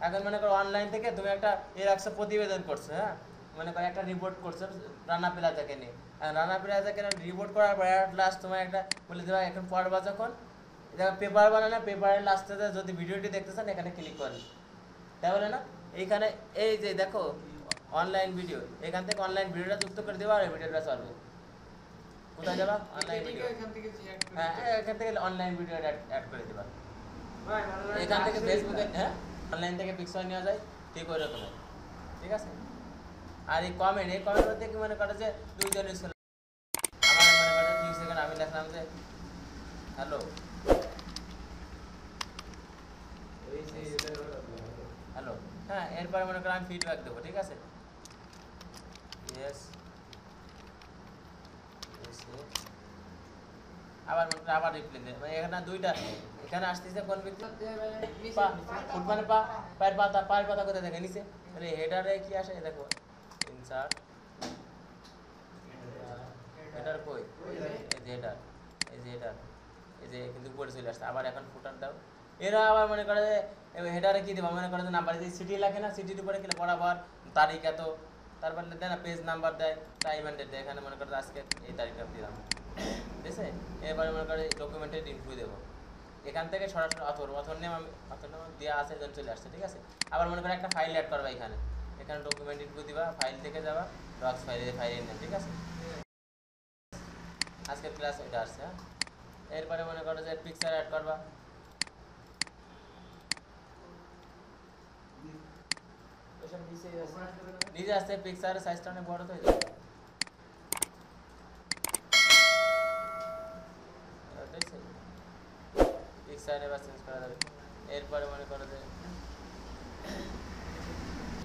এখন মনে করো অনলাইন থেকে তুমি একটা একটা প্রতিবেদন করছো, হ্যাঁ। মনে করো একটা রিপোর্ট করছো রানা প্লাজাকে নিয়ে, রানা প্লাজাকে রিপোর্ট করার পর লাস্ট তোমার একটা বলে দেবা এখন পড়বা যখন পেপার বানানো, পেপারের লাস্টে যদি ভিডিওটি দেখতে চান এখানে ক্লিক করেন, তাই বলে না। এইখানে এই যে দেখো অনলাইন ভিডিও, এখান থেকে অনলাইন ভিডিওটা যুক্ত করে দেবা আর ভিডিওটা চলবে। কোথায় যাবা? অনলাইন ভিডিও, হ্যাঁ এখান থেকে অনলাইন ভিডিও অ্যাড করে দেবা। এখান থেকে ফেসবুকে, হ্যাঁ অনলাইন থেকে পিকচার নেওয়া যায়, ঠিক ওই রকম, ঠিক আছে। আর এই কমেন্ট মধ্যে কি মনে করে যে দুইজন ইউজ করলাম, আমার মনে করে 2 সেকেন্ড আমি লিখলাম যে হ্যালো, হ্যালো, হ্যাঁ। এরপরে মনে করো আমি ফিডব্যাক দেবো, ঠিক আছে। ইয়েস আবার মনে করো আবার রিপ্লাই দেবে, মানে এখানে দুইটা, এখানে আসতেছে কোন ব্যক্তি ফুটবলে পায়ের পাতা কোথায় দেখে নিচে, তাহলে হেডারে কি আসে দেখো ইনসার্ট হেডার কই, এই যে হেডার এই যে কিন্তু উপরে চলে আসছে। আবার এখন ফুটার দাও, এরা আবার মনে করে যে হেডারে কি দেবো, মনে করে যে নাম্বার যে সিটি লেখে না, সিটির উপরে গেলে বরাবর তারিখ এত, তারপর দেয় না পেজ নাম্বার দেয়, টাইম এন্ড ডেট দেয়। এখানে মনে করে আজকে এই তারিখটা দিলাম, ঠিক আছে। এবারে মনে করে ডকুমেন্টের ইনফো দেবো, এখান থেকে সরাসরি অথর নেম দেওয়া আছে এজন চলে আসছে, ঠিক আছে। আবার মনে করে একটা ফাইল অ্যাড করবা, এখানে ডকুমেন্ট ইনফো দিবা, ফাইল থেকে যাবা ডক্স ফাইলের নেম, ঠিক আছে। আজকের ক্লাস এটা আসছে, হ্যাঁ। এরপরে মনে করো যে পিকচার অ্যাড করবা, নিজে আসছে পিকচারের সাইজটা অনেক বড় তো হয়ে যাবে, পিকচার এবার চেঞ্জ করা যাবে। এরপরে মনে করো যে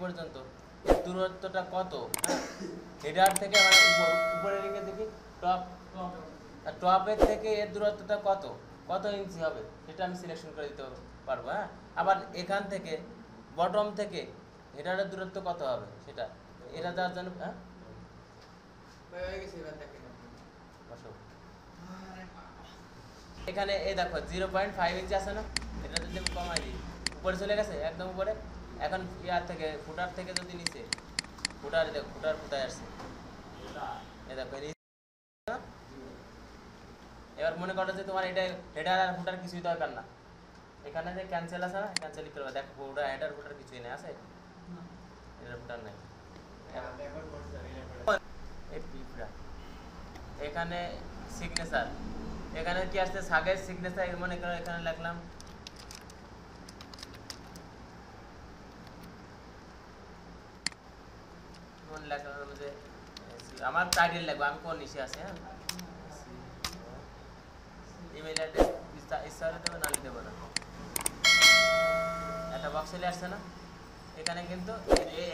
পর্যন্ত দূরত্বটা কত, হেডার থেকে মানে উপরের দিকে দেখি টপের থেকে এর দূরত্বটা কত ইঞ্চি হবে সেটা আমি সিলেকশন করে দিতে পারবো, হ্যাঁ। আবার এখান থেকে বটম থেকে হেডারের দূরত্ব কত হবে সেটা, এটা যার জন্য, হ্যাঁ। এখানে এই দেখো 0.5 ইঞ্চি আছে না, এটা যদি আমি কমাই দিই উপরে চলে গেছে একদম উপরে। এখন ইয়ার থেকে ফুটার থেকে যদি নিচে ফুটার দেখো ফুটার কোথায় আসছে, এই দেখো। এবার মনে করো যে তোমার এটা হেডার আর ফুটার কিছুই দরকার না, এখানে যে ক্যান্সেল আছে না, ক্যান্সেল করবে, দেখো পুরো হেডার ফুটার কিছুই নেই, আছে হেডার ফুটার নেই। এখানে সিগনেচার, এখানে কি আসছে সাগের সিগনেচার, মনে করো এখানে লিখলাম যে আমার টাইটেল লিখবো, আমি কোন নিচে আছে, হ্যাঁ। ইমেল অ্যাড্রেস ইচ্ছা দেবো না দেবো না, একটা বক্স চলে আসছে না। এখানে কিন্তু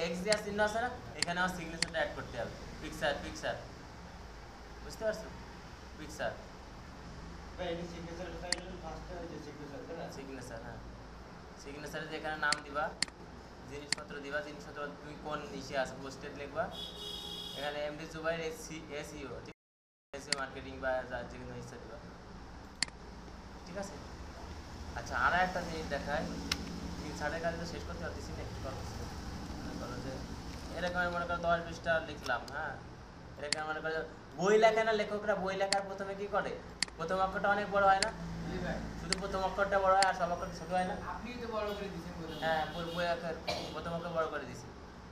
এক্স দেওয়ার চিহ্ন আছে না, এখানে আমার সিগনেচারটা অ্যাড করতে হবে, পিকচার বুঝতে পারছো, পিকচার সিগনেচার, হ্যাঁ। সিগনেচারে যে এখানে নাম দিবা, জিনিসপত্র দিবা, জিনিসপত্র তুমি কোন ইসে আছে পোস্টেড লিখবা, এখানে এমডি জুবাইর এসইও, ঠিক আছে, এসইও মার্কেটিং বা যার যে কোনো ইচ্ছা দিবা, ঠিক আছে। আচ্ছা আর একটা জিনিস দেখায়, 3 কাজ তো শেষ করতে পারতেছি না, কি করতেছি মনে করো যে এরকম মনে করো 10 পৃষ্ঠা লিখলাম, হ্যাঁ। এরকম মনে করো বই লেখে না, লেখকরা বই লেখার প্রথমে কি করে, প্রথম অক্ষরটা অনেক বড় হয় না, শুধু প্রথম অক্ষরটা বড় হয় আর সব অক্ষর ছোট হয় না, আপনি তো বড় করে দিয়েছেন, হ্যাঁ বই অক্ষর প্রথম অক্ষর বড় করে দিছি।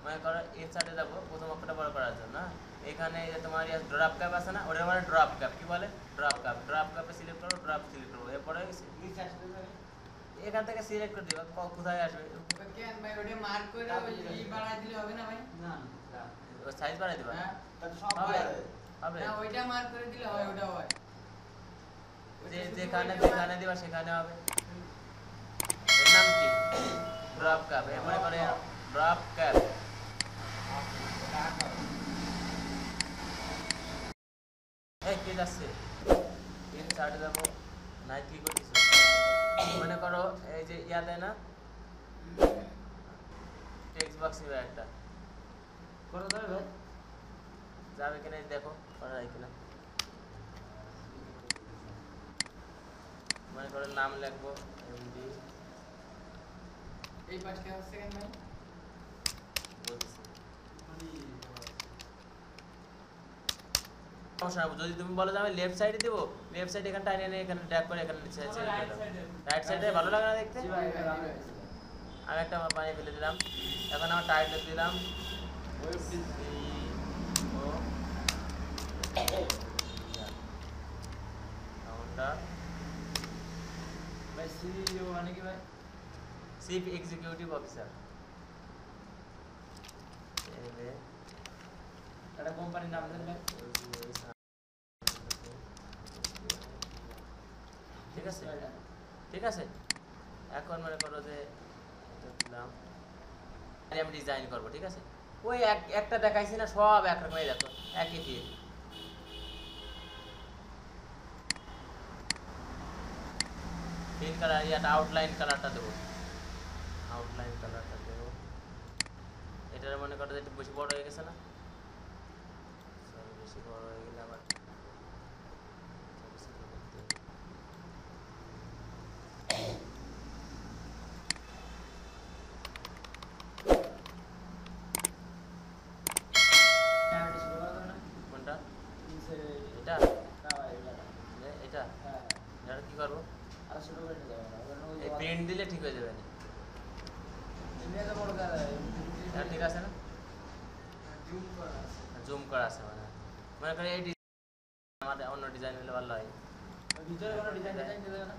মনে করো ইনসার্টে যাবো প্রথম অক্ষরটা বড় করার জন্য। এখানে যে তোমার ড্রপ ক্যাপ আছে না, ওটা মানে ড্রপ ক্যাপ কি বলে, ড্রপ ক্যাপে সিলেক্ট করো, ড্রপ সিলেক্ট করবো, এরপরে এখান থেকে সিলেক্ট করে দিবা কোথায় আসবে। কেন ভাই ওটা মার্ক করে ওই বাড়াই দিলে হবে না ভাই? না ওই সাইজ বাড়াই দিবা। হ্যাঁ তাহলে সব হবে হবে না ওইটা মার্ক করে দিলে হয়, ওটা হয়। যেখানে যেখানে দিবা সেখানে হবে। এর নাম কি, ড্রপ ক্যাপ। এর মনে করে ড্রপ ক্যাপ। এই কি যাচ্ছে ইনসার্টে যাবো, নাই কি করতেছ মনে করো এই যে ইয়া দেয় না টেক্সট বক্স নিবে একটা, করে দেবে ভাই। যাবে কিনা দেখো করা যায় কিনা। মনে করো নাম লিখবো এমডি, এই পাঁচটা হচ্ছে কেন ভাই? বলছি সমস্যা না। যদি তুমি বলো যে আমি লেফট সাইডে দেবো, লেফট সাইড এখানে টাইনে নিয়ে এখানে ট্যাপ করে এখানে রাইট সাইডে ভালো লাগে না দেখতে। জি ভাই, জি ভাই। আমি একটা পানি ফেলে দিলাম, এখন আমার টাইটেল দিলাম ভাই সিইও মানে কি ভাই? Chief executive officer. এটা কোম্পানির নাম দেন ভাই। ঠিক আছে ঠিক আছে। এখন মনে করো যে এটা দিলাম, আমি ডিজাইন করবো, ঠিক আছে। ওই একটা দেখাইছি না, সব একরকমই দেখো, একই ফিল। ফিল কালার ইয়াটা আউটলাইন কালারটা দেবো, আউটলাইন কালারটা দেবো। এটার মনে করো যে একটু বেশি বড় হয়ে গেছে না, বেশি বড় হয়ে গেলে আবার হ্যাঁ এটা শুরু করে দাও না। কোনটা, নিচে এটা না ভাই এটা না। এটা হ্যাঁ এটা কি করবো, আর শুরু করে দাও না। ওখানে ওই এই প্রিন্ট দিলে ঠিক হয়ে যাবে না, নিয়ে তো বড় কাজ এটা ঠিক আছে না, জুম করা আছে। জুম করা আছে মানে। মনে করি এই আমাদের অন্য ডিজাইন হলে ভালো হয়। ভিতরে কোনো ডিজাইন ডিজাইন দেবে না।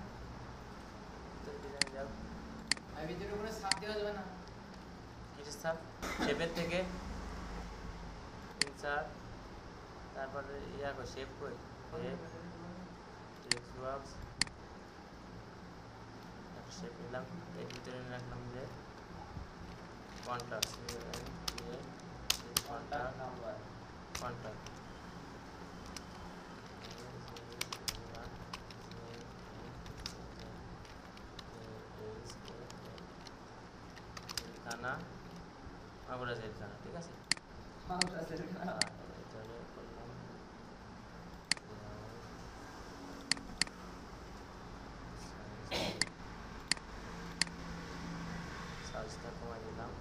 ডিজাইন দাও, আর ভিতরে কোনো ছাপ দেওয়া যাবে না? কিসের ছাপ, শেপের থেকে ইনসার্ট, তারপরে ইয়া কো শেপ কই টেক্সট বক্স, একটা শেপ নিলাম, এর ভিতরে রাখলাম যে কন্ট্রাক্ট, কন্ট্রাক্ট নাম্বার কন্ট্রাক্ট খানা আমরা জেলখানা, ঠিক আছে। আমরা সেটা না। এটারে করলাম সাইজটা কমাই দিলাম,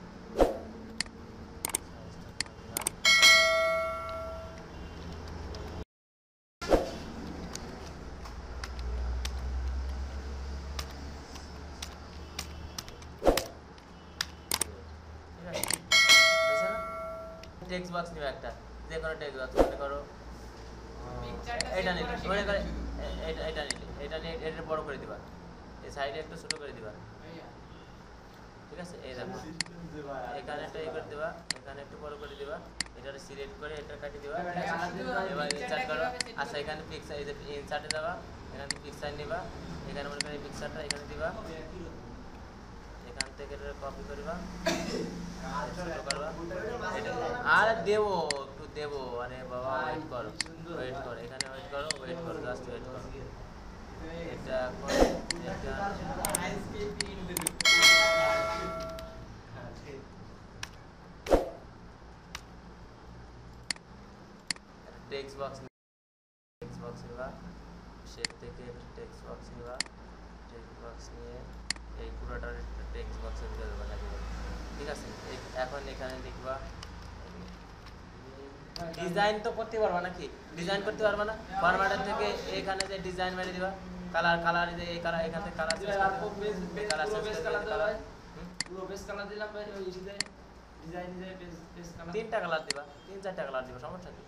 সাইজটা কমাই দিলাম। টেক্সট বক্স নিবে একটা, যে কোনো টেক্সট বক্স মনে করো এটা নিলে, মনে করে এটা নিলে, এটা নিয়ে এটা বড় করে দিবা, এই সাইডে একটু ছোট করে দিবা, ভাইয়া ঠিক আছে। এই দেখো এখানে একটা করে দিবা, এখানে একটু বড় করে দিবা, এটা সিলেক্ট করে এটা কাটি দিবা, এবার ইনসার্ট করো। আচ্ছা এখানে পিকচার, এই যে ইনসার্টে যাবা, এখানে পিকচার নিবা, এখানে মনে করে পিকচারটা এখানে দিবা, এখান থেকে কপি করবা, ছোট করবা, আর দেবো একটু দেবো, আরে বাবা ওয়েট করো, ওয়েট করো, এখানে ওয়েট করো, ওয়েট করো, জাস্ট ওয়েট করো। এটা এখন এটা টেক্সট বক্স, টেক্সট বক্স নিবা, শেপ থেকে টেক্সট বক্স নিবা, টেক্সট বক্স নিয়ে এই পুরোটার টেক্সট বক্সের ভিতরে দেবা, ঠিক আছে। এখন এখানে লিখবা, ডিজাইন তো করতে পারবা নাকি, ডিজাইন করতে পারবা না, ফরম্যাটের থেকে এখানে যে ডিজাইন মেরে দিবা, কালার কালার যে এই কালার, এখান থেকে কালার চেঞ্জ আর করতে বেস কালার চেঞ্জ বেস করতে কালার দিলাম কালার ভাই। পুরো বেস কালার দিলাম ভাই ওই ইসে ডিজাইন পেজ কালার 3টা কালার দিবা, 3-4টা কালার দিবা, সমস্যা কি?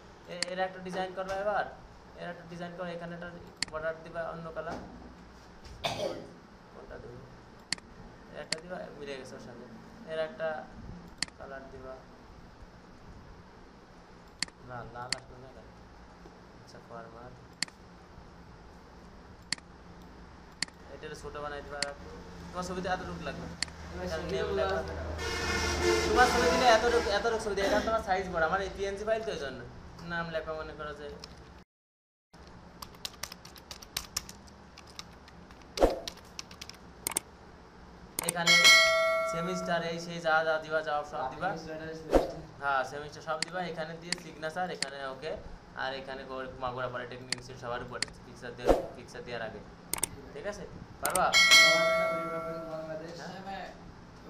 এর একটা ডিজাইন করবা, এবার এর একটা ডিজাইন করে এখানে একটা বর্ডার দিবা অন্য কালার, কোনটা দেব? এর একটা দিবা, মিলে গেছে ওর সাথে। এর একটা কালার দিবা, না লাল আসবে না কেন? আচ্ছা ফরমাল, এটা ছোট বানাই দিবা। তোমার ছবিতে এতটুকু লাগবে, এখানে নেম লেখা। তোমার ছবি দিলে এতটুকু ছবি দিয়ে, এটা তোমার সাইজ বড়, আমার এই পিএনজি ফাইল তো এই জন্য নাম লেখা মনে করো যে এখানে সেমিস্টার এই সেই যা যা দিবা যা সব দিবা। হ্যাঁ সেমিস্টার সব দিবা, এখানে দিয়ে সিগনেচার এখানে ওকে, আর এখানে মাগুরা পলিটেকনিক ইনস্টিটিউট সবার উপরে পিকচার দেওয়ার আগে, ঠিক আছে? পারবা? বাংলাদেশ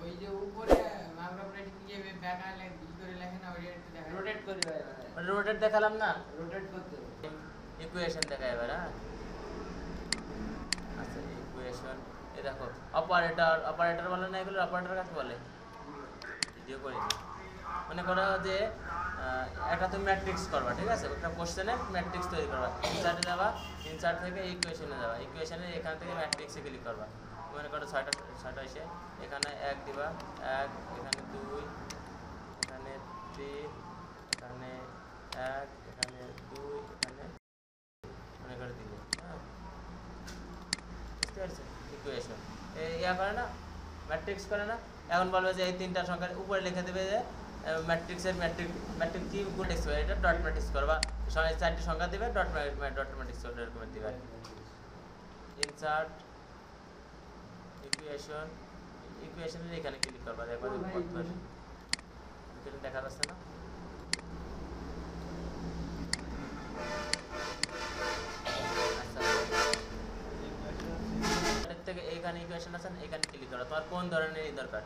ওই যে উপরে মাগরা পলিটেকনিক যে ব্যানার ই করে লেখে না, ওই একটু দেখা রোটেট করে ভাই, রোটেট দেখালাম না, রোটেট করতে হবে। ইকুয়েশন দেখা এবার। হ্যাঁ আচ্ছা ইকুয়েশন, এই দেখো অপারেটর বলে না, এগুলো অপারেটর কাকে বলে? ভিডিও করি মনে করো যে একটা তুমি ম্যাট্রিক্স করবা, ঠিক আছে? একটা কোশ্চেনে ম্যাট্রিক্স তৈরি করবা, ইনসার্টে যাবা, ইনসার্ট থেকে ইকুয়েশনে যাবা, ইকুয়েশনে এখান থেকে ম্যাট্রিক্সে ক্লিক করবা। মনে করো 6টা এসে এখানে 1 দিবা, 1 এখানে 2 এখানে 3 এখানে 1 এখানে 2 এখানে মনে করে দিলে। হ্যাঁ বুঝতে পারছো? ইকুয়েশন ইয়া করে না, ম্যাট্রিক্স করে না। এখন বলবে যে এই 3টা সংখ্যার উপরে লিখে দেবে যে ম্যাট্রিক্সের ম্যাট্রিক্স কি গুণ টেক্সট হবে, এটা ডট ম্যাট্রিক্স করবা, 4টি সংখ্যা দিবে, ডট ম্যাট্রিক্স করবে, এরকম দিবে। ইনসার্ট ইকুয়েশনের এখানে ক্লিক করবা, দেখবা এখানে দেখা যাচ্ছে না? থেকে এখানে ইকুয়েশন আছে, এখানে ক্লিক করো। তোমার কোন ধরনের এই দরকার?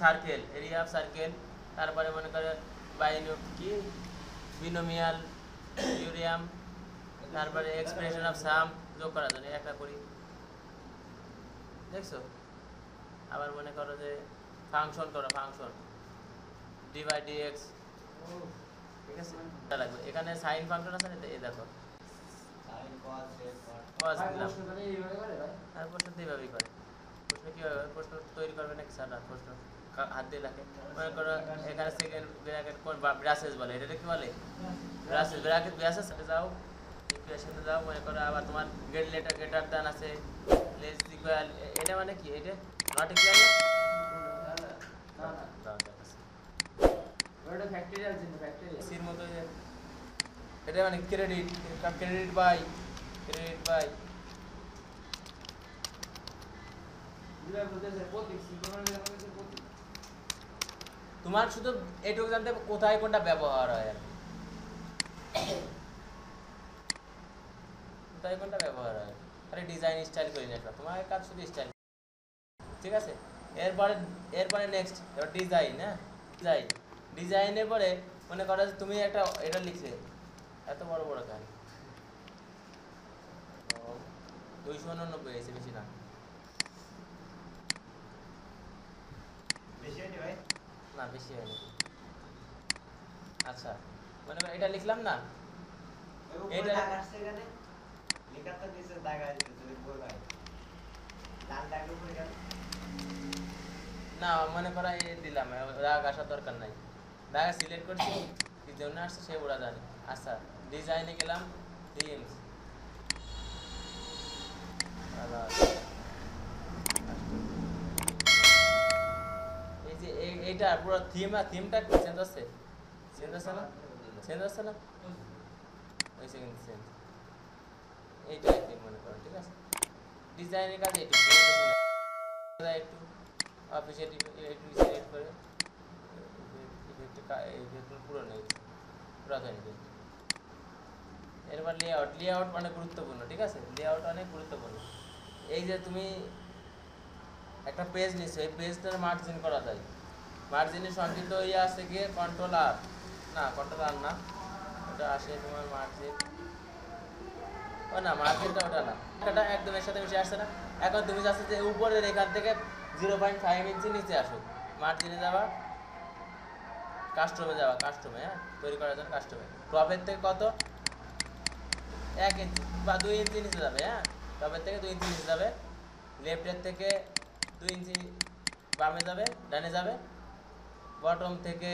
সার্কেল, এরিয়া অফ সার্কেল, তারপরে মনে করে কি বিনোমিয়াল থিওরেম, তারপরে এক্সপ্রেশন অফ সাম যোগ করার জন্য একটা করি, দেখছো? আবার মনে করো যে ফাংশন করো, ফাংশন d/dx, ঠিক আছে? এটা লাগবে। এখানে সাইন ফাংশন আছে না, এই দেখো সাইন cos sec cos ভাই দিলাম। প্রশ্ন করে এইভাবে করে ভাই, আর প্রশ্ন তো এইভাবেই করে। প্রশ্ন কীভাবে হয়? প্রশ্ন তৈরি করবে নাকি স্যার? প্রশ্ন হাত দিয়ে লেখে। মনে করো এখানে সেকেন্ড ব্র্যাকেট কোন ব্রাসেস বলে, এটা কি বলে? ব্রাসেস যাও, ইকুয়েশনে যাও। মনে করো আবার তোমার গ্রেটার দ্যান আছে, লেস ইকুয়াল, এটা মানে কি? এটা নট ইকুয়াল না না ওটা ফ্যাক্টরিয়াল জিনিস, ফ্যাক্টরিয়াল সির মতো যে এটা মানে ক্রেডিট বাই দুটো বলতেছে প্রতীক সিম্পল বলতেছে প্রতীক। তোমার শুধু এটুকু জানতে হবে কোথায় কোনটা ব্যবহার হয়, আর কোথায় কোনটা ব্যবহার হয়। আরে ডিজাইন স্টাইল করি না, তোমার কাজ শুধু স্টাইল, ঠিক আছে? এরপরে নেক্সট ডিজাইন। হ্যাঁ ডিজাইনের পরে মনে করো যে তুমি একটা এটা লিখলে, এত বড় বড় কেন? 289 হয়েছে, বেশি না। বেশি হয়নি ভাই? না বেশি হয়নি। আচ্ছা মনে করো এটা লিখলাম না, এটা দাগ আসছে এখানে, লেখা তো নিচে দাগ আসছে, তুমি বলবা লাল দাগ উপরে কেন? না মনে করো এই দিলাম, রাগ আসার দরকার নাই, দাগ সিলেক্ট করছি, কি জন্য আসছে সে ওরা জানে। আচ্ছা ডিজাইনে গেলাম, থিমস, এই যে এইটা পুরো থিমটা চেঞ্জ আছে না ওই সেকেন্ড চেঞ্জ, এইটাই থিম মনে করো, ঠিক আছে? ডিজাইনের কাজ একটু অফিসিয়াল একটু সিলেক্ট করে পুরো নেই, পুরাতন ইফেক্ট। এরপর লেআউট অনেক গুরুত্বপূর্ণ, ঠিক আছে? লেআউট অনেক গুরুত্বপূর্ণ। এই যে তুমি একটা পেজ নিচ্ছো, এই পেজটার মার্জিন করা যায়, মার্জিনের সংক্ষিপ্ত ইয়ে আসছে গিয়ে কন্ট্রোল আর না, ওটা আসে তোমার মার্জিন, ও না মার্জিনটা ওটা না, এটা একদম এর সাথে মিশে আসছে না। এখন তুমি চাচ্ছ যে উপরের এখান থেকে 0.5 ইঞ্চি নিচে আসো, মার্জিনে যাবা, কাস্টমে যাওয়া, কাস্টমে, হ্যাঁ, তৈরি করার জন্য কাস্টমে। টপের থেকে কত, 1 ইঞ্চি বা 2 ইঞ্চি নিচে যাবে, হ্যাঁ, টপের থেকে 2 ইঞ্চি নিচে যাবে। লেফটের থেকে 2 ইঞ্চি বামে যাবে, ডানে যাবে। বটম থেকে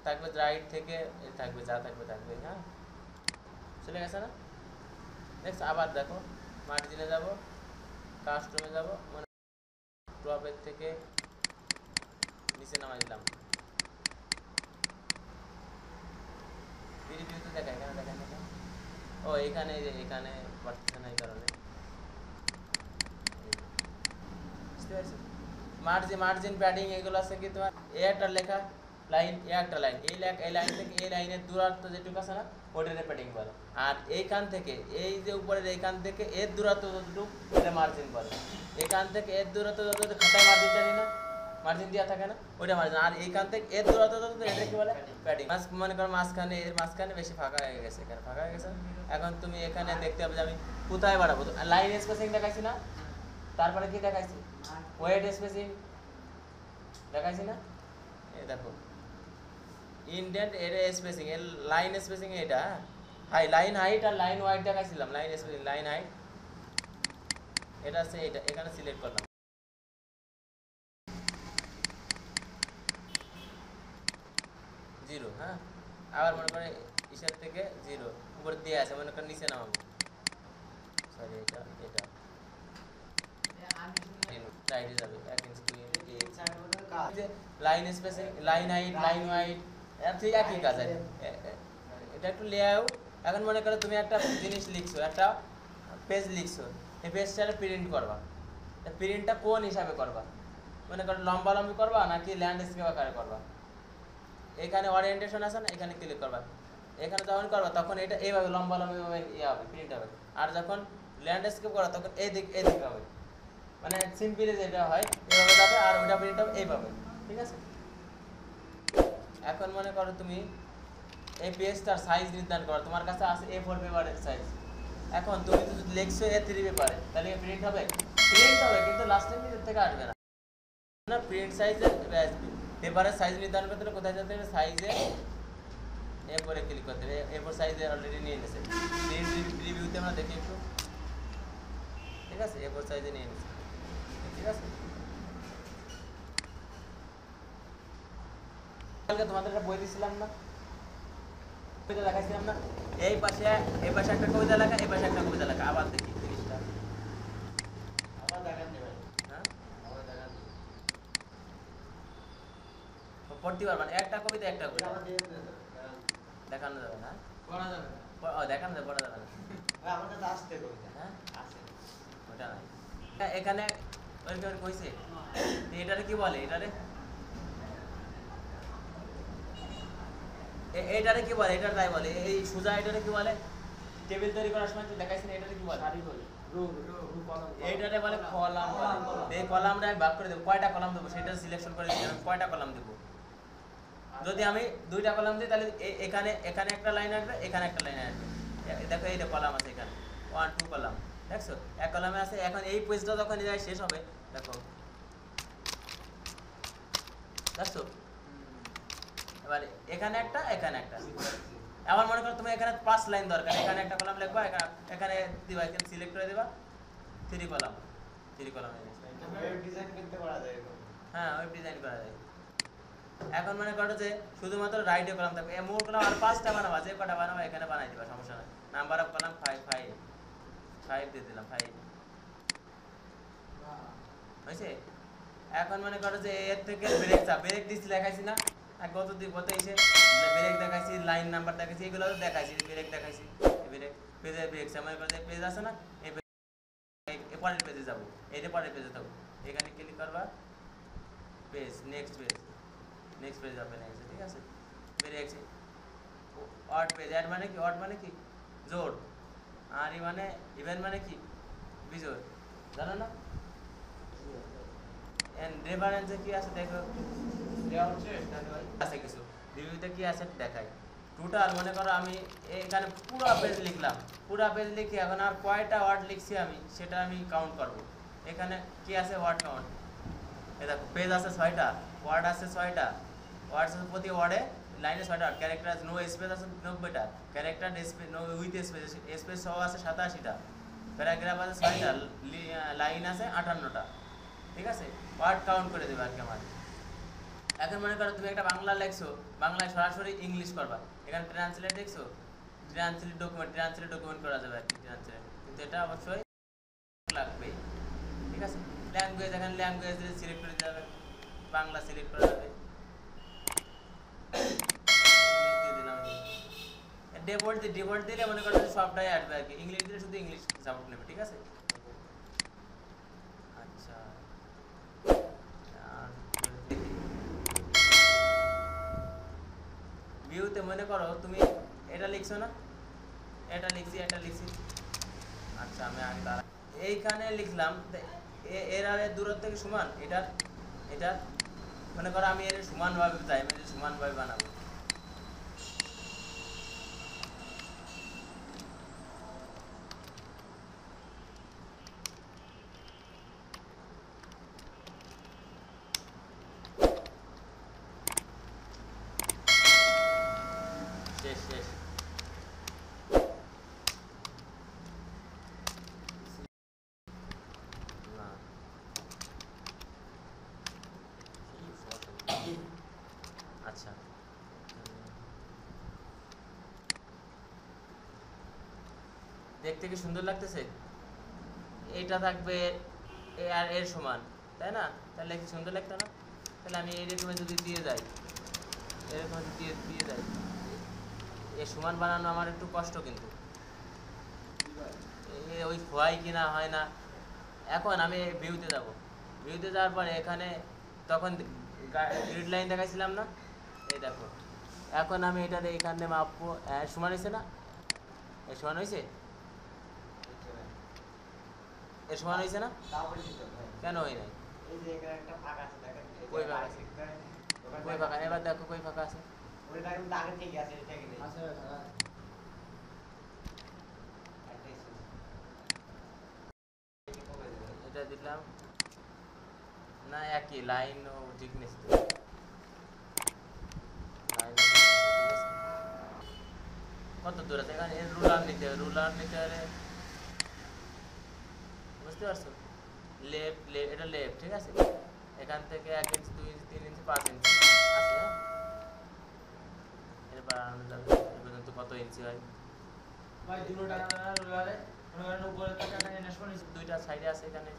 থাকবে, রাইট থেকে থাকবে, যা থাকবে থাকবে, হ্যাঁ, চলে গেছে না? নেক্সট আবার দেখো, মার্জিনে যাব, কাস্টমে যাব, মানে টপের থেকে নিচে নামাই দিলাম। প্রিভিউতে দেখায়, এখানে দেখায় না, ও এখানে, যে এখানে পারতেছে না এই কারণে। বুঝতে পারছো? মার্জিন প্যাডিং এগুলো আছে কি তোমার, এ একটা লেখা লাইন, এ একটা লাইন, এই লাইন থেকে এই লাইনের দূরত্ব যেটুকু আছে না, ওটারে প্যাডিং বলে। আর এইখান থেকে এই যে উপরের এইখান থেকে এর দূরত্ব যতটুকু, এটা মার্জিন বলে। এখান থেকে এর দূরত্ব যতটুকু, খাতায় মার্জিন জানি না, মার্জিন দেওয়া থাকে না, ওইটা মার্জিন। আর এইখান থেকে এর দূরত্ব যতটুকু, এটা কি বলে, প্যাডিং। মনে করো মাঝখানে, এর মাঝখানে বেশি ফাঁকা হয়ে গেছে, এখানে ফাঁকা হয়ে গেছে। এখন তুমি এখানে দেখতে হবে যে আমি কোথায় বাড়াবো। লাইন স্পেসিং দেখাইছি না, তারপরে কি দেখাইছি, ওয়েট স্পেসিং দেখাইছি না, এই দেখো ইনডেন্ট, এর স্পেসিং, এর লাইন স্পেসিং, এটা লাইন হাইট আর লাইন ওয়াইড দেখাইছিলাম। লাইন স্পেসিং, লাইন হাইট, এটা আছে, এটা এখানে সিলেক্ট করলাম 0, হ্যাঁ। আবার মনে করে ইশার থেকে 0 উপর দিয়ে আছে, মনে করে নিচে নামাবো, সরি এটা রাইটে যাবে 1 inch 2 inch. Line spacing, line height, line wide, ঠিক একই কাজ। এটা একটু লেআউট। এখন মনে করো তুমি একটা জিনিস লিখছো, একটা পেজ লিখছো, এই পেজটা প্রিন্ট করবা, প্রিন্টটা কোন হিসাবে করবা, মনে করো লম্বালম্বি করবা নাকি ল্যান্ডস্কেপ আকারে করবা। এখানে ওরিয়েন্টেশন আছে না, এখানে ক্লিক করবা। এখানে যখন করবা তখন এটা এইভাবে লম্বালম্বি ভাবে ইয়ে হবে, প্রিন্ট হবে। আর যখন ল্যান্ডস্কেপ করা তখন এদিক হবে, মানে সিম্পলি যেটা হয় এভাবে যাবে, আর ওইটা প্রিন্ট হবে এইভাবে, ঠিক আছে? এখন মনে করো তুমি এই পেজটার সাইজ নির্ধারণ করো, তোমার কাছে আছে A4 পেপারের সাইজ। এখন তুমি যদি লিখছো A3 পেপারে, তাহলে প্রিন্ট হবে, কিন্তু লাস্টের মিনিট থেকে আসবে না। না, প্রিন্ট সাইজের পেপারের সাইজ নির্ধারণ করতে হলে কোথায় যেতে হবে, সাইজে A4 এ ক্লিক করতে হবে। A4 সাইজে অলরেডি নিয়ে নিয়েছে, প্রিন্ট রিভিউতে আমরা দেখি একটু, ঠিক আছে? A4 সাইজে নিয়ে নিয়েছে, ঠিক আছে? কালকে তোমাদের একটা বই দিছিলাম না, কবিতা দেখাইছিলাম না, এই পাশে একটা কবিতা লেখা, এই পাশে একটা কবিতা লেখা। আবার দেখি জিনিসটা, আবার দেখান দিবেন, হ্যাঁ, আবার দেখান দিবেন, পড়তে পারবেন একটা কবিতা, একটা কবিতা আবার দিয়ে দেন, দেখানো যাবে না, পড়া যাবে না। দেখানো যাবে, পড়া যাবে না, আমার কাছে আসতে কবিতা, হ্যাঁ, আছে, ওটা নাই। এখানে ওই কেউ কইছে এটারে কি বলে, এটারে কি বলে, এটার তাই বলে, এই সোজা এটারে কি বলে, টেবিল তৈরি করার সময় তো দেখাইছেন, এটারে কি বলে, সারি বলে, এইটারে বলে কলাম বলে। এই কলামটা আমি ভাগ করে দেবো, কয়টা কলাম দেবো সেটা সিলেকশন করে দিই, আমি কয়টা কলাম দেবো। যদি আমি 2টা কলাম দিই তাহলে এখানে একটা লাইন আসবে, এখানে একটা লাইন আসবে। দেখো এইটা কলাম আছে, এখানে 1 2 কলাম, দেখছো এক কলামে আছে। এখন এই পেজটা যখন যায় শেষ হবে, দেখো দেখছো, এবার এখানে একটা, এখানে একটা। আবার মনে করো তুমি এখানে 5 লাইন দরকার, এখানে একটা কলাম লিখবা, এখানে দিবা, এখানে সিলেক্ট করে দিবা 3 কলাম, 3 কলাম। ওয়েব ডিজাইন করতে পারা যায় এরকম, হ্যাঁ, ওয়েব ডিজাইন করা যায়। এখন মনে করো যে শুধুমাত্র রাইটে কলাম থাকবে, মোট কলাম আর 5টা বানাবা, যে কটা বানাবা এখানে বানাই দিবা, সমস্যা নাই। নাম্বার অফ কলাম 5 দিয়ে দিলাম, 5 হয়েছে। এখন মনে করো যে এর থেকে ব্রেক দিচ্ছি, দেখাইছি না, গত এসে ব্রেক দেখাইছি, লাইন নাম্বার দেখাইছি, এগুলো তো দেখাইছি, ব্রেক দেখাইছি, ব্রেক পেজের ব্রেক। মনে করো যে পেজ আছে না, এই পরের পেজে যাবো, এইটা পরের পেজে যাবো, এখানে ক্লিক করবা, পেজ, নেক্সট পেজ ওপেন হয়েছে, ঠিক আছে? ব্রেক অড পেজ, অ্যাড মানে কি, অড মানে কি জোড়, আর ই মানে ইভেন মানে কি বিজোড়, জানো না? রেফারেন্সে কি আছে দেখো, দেওয়া হচ্ছে আছে কিছু রিভিউতে কি আছে দেখাই। টোটাল মনে করো আমি এখানে পুরো পেজ লিখলাম, পুরো পেজ লিখে এখন আর কয়টা ওয়ার্ড লিখছি আমি সেটা আমি কাউন্ট করব। এখানে কি আছে, ওয়ার্ড কাউন্ট। এই দেখো পেজ আছে 6টা, ওয়ার্ড আছে 6টা, ওয়ার্ডস আছে প্রতি ওয়ার্ডে লাইনে 6টা ওয়ার্ড, ক্যারেক্টার আছে নো স্পেস আছে 90টা, character space no with space space সহ আছে 87টা, প্যারাগ্রাফ আছে 6টা, লাইন আছে 58টা। ঠিক আছে, ওয়ার্ড কাউন্ট করে দেবে আর কি আমার। এখন মনে করো তুমি একটা বাংলা লেখছো, বাংলায় সরাসরি ইংলিশ করবা, এখানে ট্রান্সলেট দেখছো, ট্রান্সলেট ডকুমেন্ট করা যাবে আর কি, ট্রান্সলেট, কিন্তু এটা অবশ্যই লাগবে। ঠিক আছে, ল্যাঙ্গুয়েজ এখানে ল্যাঙ্গুয়েজ সিলেক্ট করে যাবে, বাংলা সিলেক্ট করা যাবে, ডিফল্ট দিলে মনে করো সবটাই আসবে আর কি, ইংলিশ দিলে শুধু ইংলিশ সাপোর্ট নেবে। ঠিক আছে, আচ্ছা ভিউতে মনে করো তুমি এটা লিখছো না, এটা লিখছি, আচ্ছা আমি আগে তার এইখানে লিখলাম এর আর এর দূরত্ব থেকে সমান, এটা মনে করো আমি এর সমানভাবে চাই, আমি সমানভাবে বানাবো। শেষ শেষ না আচ্ছা দেখতে কি সুন্দর লাগতেছে, এইটা থাকবে এ আর এর সমান, তাই না? তাহলে কি সুন্দর লাগতো না? তাহলে আমি এরকম যদি দিয়ে যাই, এরকম দিয়ে যাই, এর সমান বানানো আমার একটু কষ্ট, কিন্তু ওই হয় কি না হয় না। এখন আমি ভিউতে যাব, ভিউতে যাওয়ার পরে এখানে তখন গ্রিড লাইন দেখাইছিলাম না, এই দেখো এখন আমি এটা এখানে মাপবো, সমান হয়েছে না, এর সমান হয়েছে, এর সমান হয়েছে না, কেন হয় নাই? এই যে এখানে একটা ফাঁকা আছে দেখেন, কই ফাঁকা আছে? কই ফাঁকা? এবার দেখো কই ফাঁকা আছে, ওইটা কিন্তু আগে থেকে আছে, এটা কি নেই আছে এটা দিলাম না, একই লাইন ও থিকনেস, কত দূর আছে এখানে, রুলার নিতে হবে, বুঝতে পারছো, লেফট এটা লেফট, ঠিক আছে, এখান থেকে 1 ইঞ্চি 2 ইঞ্চি 3 ইঞ্চি 5 ইঞ্চি আছে, হ্যাঁ এরপর আনানো যাবে, এই পর্যন্ত কত ইঞ্চি হয় ভাই দুটো টাকা রুলারে, উপরে টাকা নিয়ে আসবো, দুইটা সাইডে আছে এখানে,